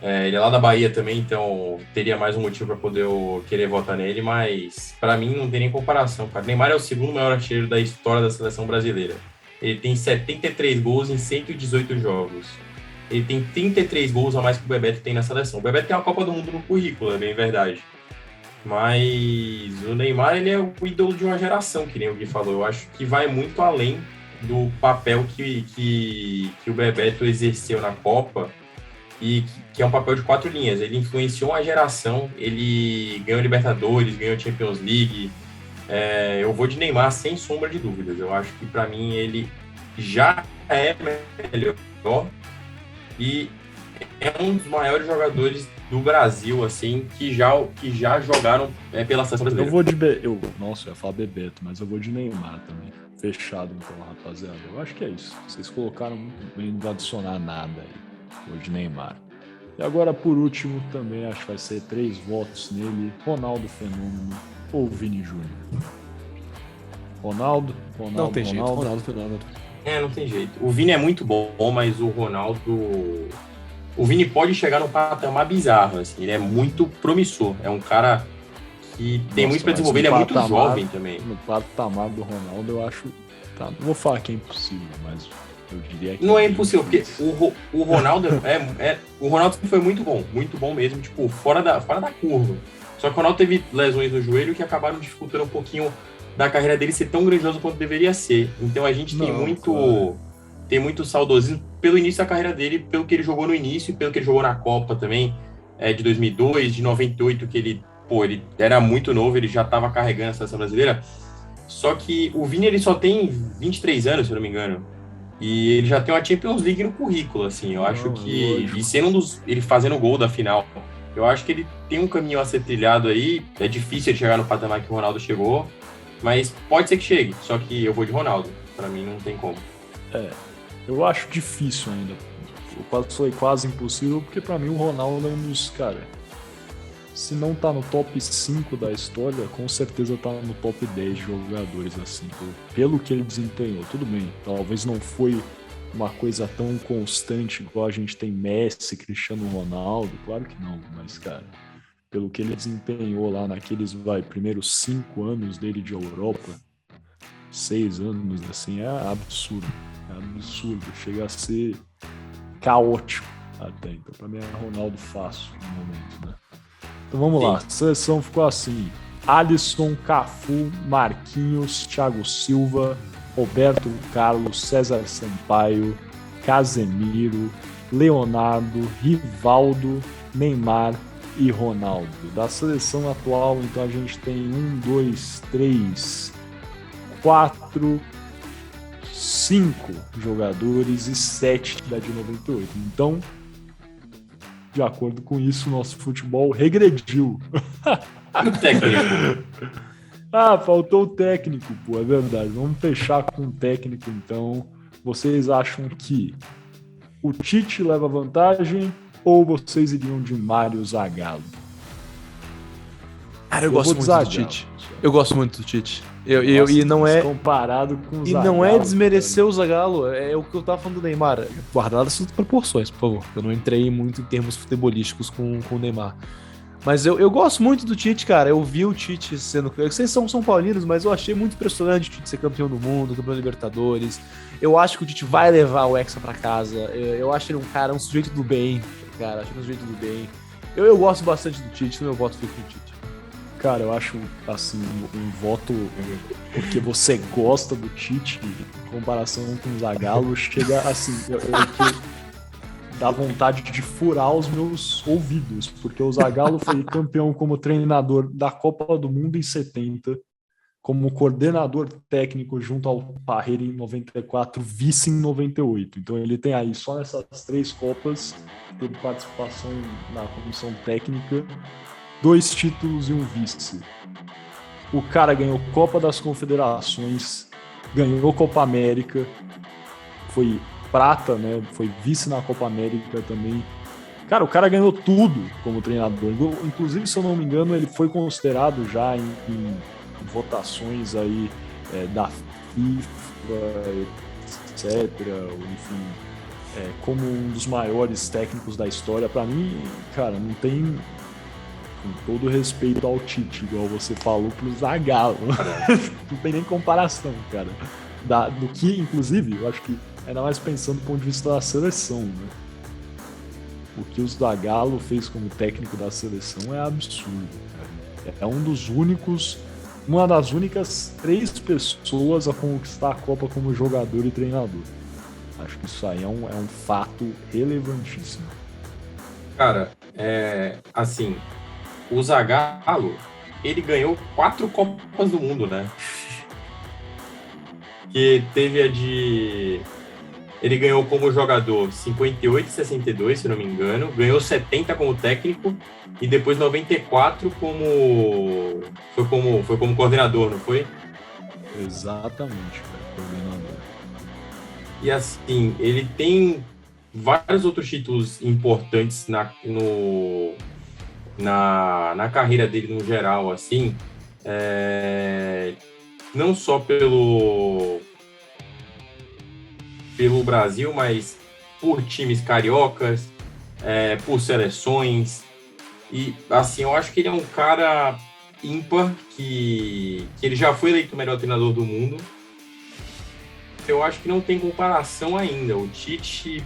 Ele é lá da Bahia também, então teria mais um motivo para poder eu querer votar nele, mas para mim não tem nem comparação, cara. Neymar é o segundo maior artilheiro da história da seleção brasileira. Ele tem 73 gols em 118 jogos. Ele tem 33 gols a mais que o Bebeto tem na seleção. O Bebeto tem uma Copa do Mundo no currículo, é bem verdade. Mas o Neymar, ele é o ídolo de uma geração, que nem o Gui falou. Eu acho que vai muito além do papel que o Bebeto exerceu na Copa, e que é um papel de 4 linhas. Ele influenciou uma geração, ele ganhou Libertadores, ganhou Champions League. Eu vou de Neymar sem sombra de dúvidas. Eu acho que para mim ele já é melhor e é um dos maiores jogadores do Brasil, assim, que já jogaram pela seleção brasileira. Eu vou de Nossa, eu ia falar Bebeto, mas eu vou de Neymar também. Fechado então, rapaziada. Eu acho que é isso. Vocês colocaram muito bem, não vou adicionar nada aí. Vou de Neymar. E agora, por último, também acho que vai ser 3 votos nele. Ronaldo Fenômeno ou Vini Júnior? Ronaldo. Não tem jeito, Ronaldo Fenômeno. Não tem jeito. O Vini é muito bom, mas o Ronaldo... O Vini pode chegar num patamar bizarro, assim. Ele é muito promissor. É um cara que tem muito para desenvolver. Ele é muito jovem também. No patamar do Ronaldo, eu acho... Tá, não vou falar que é impossível, mas... Eu diria que não é impossível, porque o Ronaldo o Ronaldo foi muito bom mesmo, tipo, fora da curva. Só que o Ronaldo teve lesões no joelho que acabaram dificultando um pouquinho da carreira dele ser tão grandiosa quanto deveria ser. Então a gente tem muito saudosismo pelo início da carreira dele, pelo que ele jogou no início, pelo que ele jogou na Copa também, de 2002, de 98, que ele era muito novo, ele já estava carregando a seleção brasileira. Só que o Vini, ele só tem 23 anos, se eu não me engano. E ele já tem uma Champions League no currículo, assim. Eu acho que... E sendo ele fazendo o gol da final, eu acho que ele tem um caminho a ser trilhado aí. É difícil ele chegar no patamar que o Ronaldo chegou, mas pode ser que chegue. Só que eu vou de Ronaldo. Pra mim, não tem como. Eu acho difícil ainda. Foi quase impossível, porque pra mim o Ronaldo é um dos... Cara, se não tá no top 5 da história, com certeza tá no top 10 de jogadores, assim, pelo que ele desempenhou. Tudo bem, talvez não foi uma coisa tão constante igual a gente tem Messi, Cristiano Ronaldo, claro que não, mas, cara, pelo que ele desempenhou lá naqueles, primeiros 5 anos dele de Europa, 6 anos, assim, é absurdo, chega a ser caótico até, então pra mim é Ronaldo fácil no momento, né? Então vamos lá, a seleção ficou assim: Alisson, Cafu, Marquinhos, Thiago Silva, Roberto Carlos, César Sampaio, Casemiro, Leonardo, Rivaldo, Neymar e Ronaldo. Da seleção atual, então a gente tem 1, 2, 3, 4, 5 jogadores e 7 da de 98. Então, de acordo com isso, nosso futebol regrediu. O técnico. Faltou o técnico, é verdade. Vamos fechar com o técnico, então. Vocês acham que o Tite leva vantagem ou vocês iriam de Mário Zagallo? Cara, eu gosto muito do Tite. Eu gosto muito do Tite. E não é comparado com o Zagallo. E não é desmerecer o Zagallo, é o que eu tava falando do Neymar. Guardado essas proporções, por favor. Eu não entrei muito em termos futebolísticos com o Neymar. Mas eu gosto muito do Tite, cara. Eu vi o Tite sendo... Vocês são São Paulinos, mas eu achei muito impressionante o Tite ser campeão do mundo, campeão da Libertadores. Eu acho que o Tite vai levar o Hexa pra casa. Eu acho ele um sujeito do bem, cara. Acho ele um sujeito do bem. Eu gosto bastante do Tite, então meu voto fica com o Tite. Cara, eu acho, assim, um voto porque você gosta do Tite em comparação com o Zagallo, chega assim... dá vontade de furar os meus ouvidos, porque o Zagallo foi campeão como treinador da Copa do Mundo em 70, como coordenador técnico junto ao Parreira em 94, vice em 98. Então ele tem aí, só nessas 3 Copas, teve participação na comissão técnica, 2 títulos e um vice. O cara ganhou Copa das Confederações, ganhou Copa América, foi prata, né? Foi vice na Copa América também. Cara, o cara ganhou tudo como treinador. Inclusive, se eu não me engano, ele foi considerado já em votações aí da FIFA, etc. Enfim, como um dos maiores técnicos da história. Para mim, cara, não tem, com todo respeito ao Tite, igual você falou pro Zagallo, não tem nem comparação, cara. Do que, inclusive, eu acho que ainda mais pensando do ponto de vista da seleção, né? O que o Zagallo fez como técnico da seleção é absurdo, cara. É uma das únicas 3 pessoas a conquistar a Copa como jogador e treinador. Acho que isso aí é um fato relevantíssimo. Cara, assim, o Zagallo, ele ganhou 4 Copas do Mundo, né? Que teve a de... Ele ganhou como jogador 58 e 62, se não me engano. Ganhou 70 como técnico e depois 94 foi como coordenador, não foi? Exatamente, cara, coordenador. E assim, ele tem vários outros títulos importantes na carreira dele no geral, assim. Não só pelo Brasil, mas por times cariocas, por seleções. E, assim, eu acho que ele é um cara ímpar, que ele já foi eleito o melhor treinador do mundo. Eu acho que não tem comparação ainda. O Tite,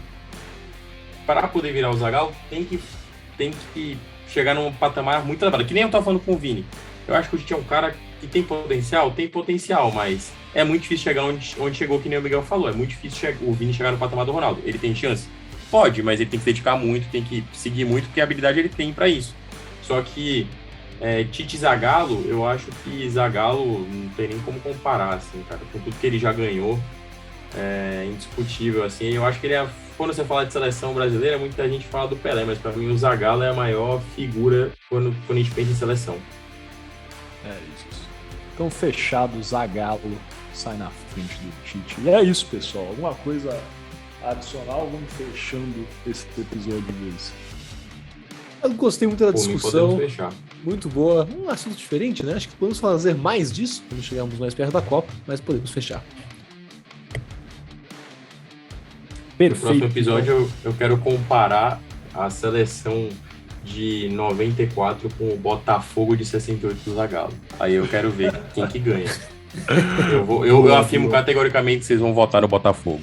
para poder virar o Zagallo, tem que chegar num patamar muito elevado. Que nem eu estava falando com o Vini. Eu acho que o Tite é um cara que tem potencial, mas é muito difícil chegar onde chegou, que nem o Miguel falou. É muito difícil o Vini chegar no patamar do Ronaldo. Ele tem chance? Pode, mas ele tem que se dedicar muito, tem que seguir muito, porque a habilidade ele tem para isso. Só que Tite e Zagallo, eu acho que Zagallo não tem nem como comparar, assim, cara. Com tudo que ele já ganhou, é indiscutível, assim. Eu acho que ele quando você fala de seleção brasileira, muita gente fala do Pelé, mas para mim o Zagallo é a maior figura quando a gente pensa em seleção. É isso. Então, fechado, Zagallo sai na frente do Tite. E é isso, pessoal. Alguma coisa adicional? Vamos fechando esse episódio de vez. Eu gostei muito da discussão. Fechar. Muito boa. Um assunto diferente, né? Acho que podemos fazer mais disso quando chegarmos mais perto da Copa, mas podemos fechar. Perfeito. No próximo episódio eu quero comparar a seleção de 94 com o Botafogo de 68 do Zagallo. Aí eu quero ver quem que ganha. Eu afirmo categoricamente que vocês vão votar no Botafogo.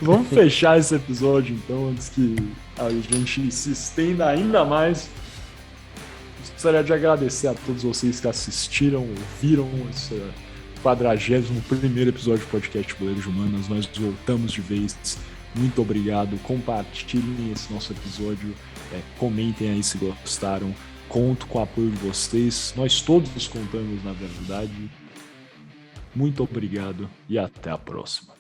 Vamos fechar esse episódio, então, antes que a gente se estenda ainda mais. Gostaria de agradecer a todos vocês que assistiram, ouviram esse 41º episódio do podcast Boleiros de Humanas. Nós voltamos de vez. Muito obrigado. Compartilhem esse nosso episódio. Comentem aí se gostaram. Conto com o apoio de vocês. Nós todos contamos, na verdade. Muito obrigado e até a próxima.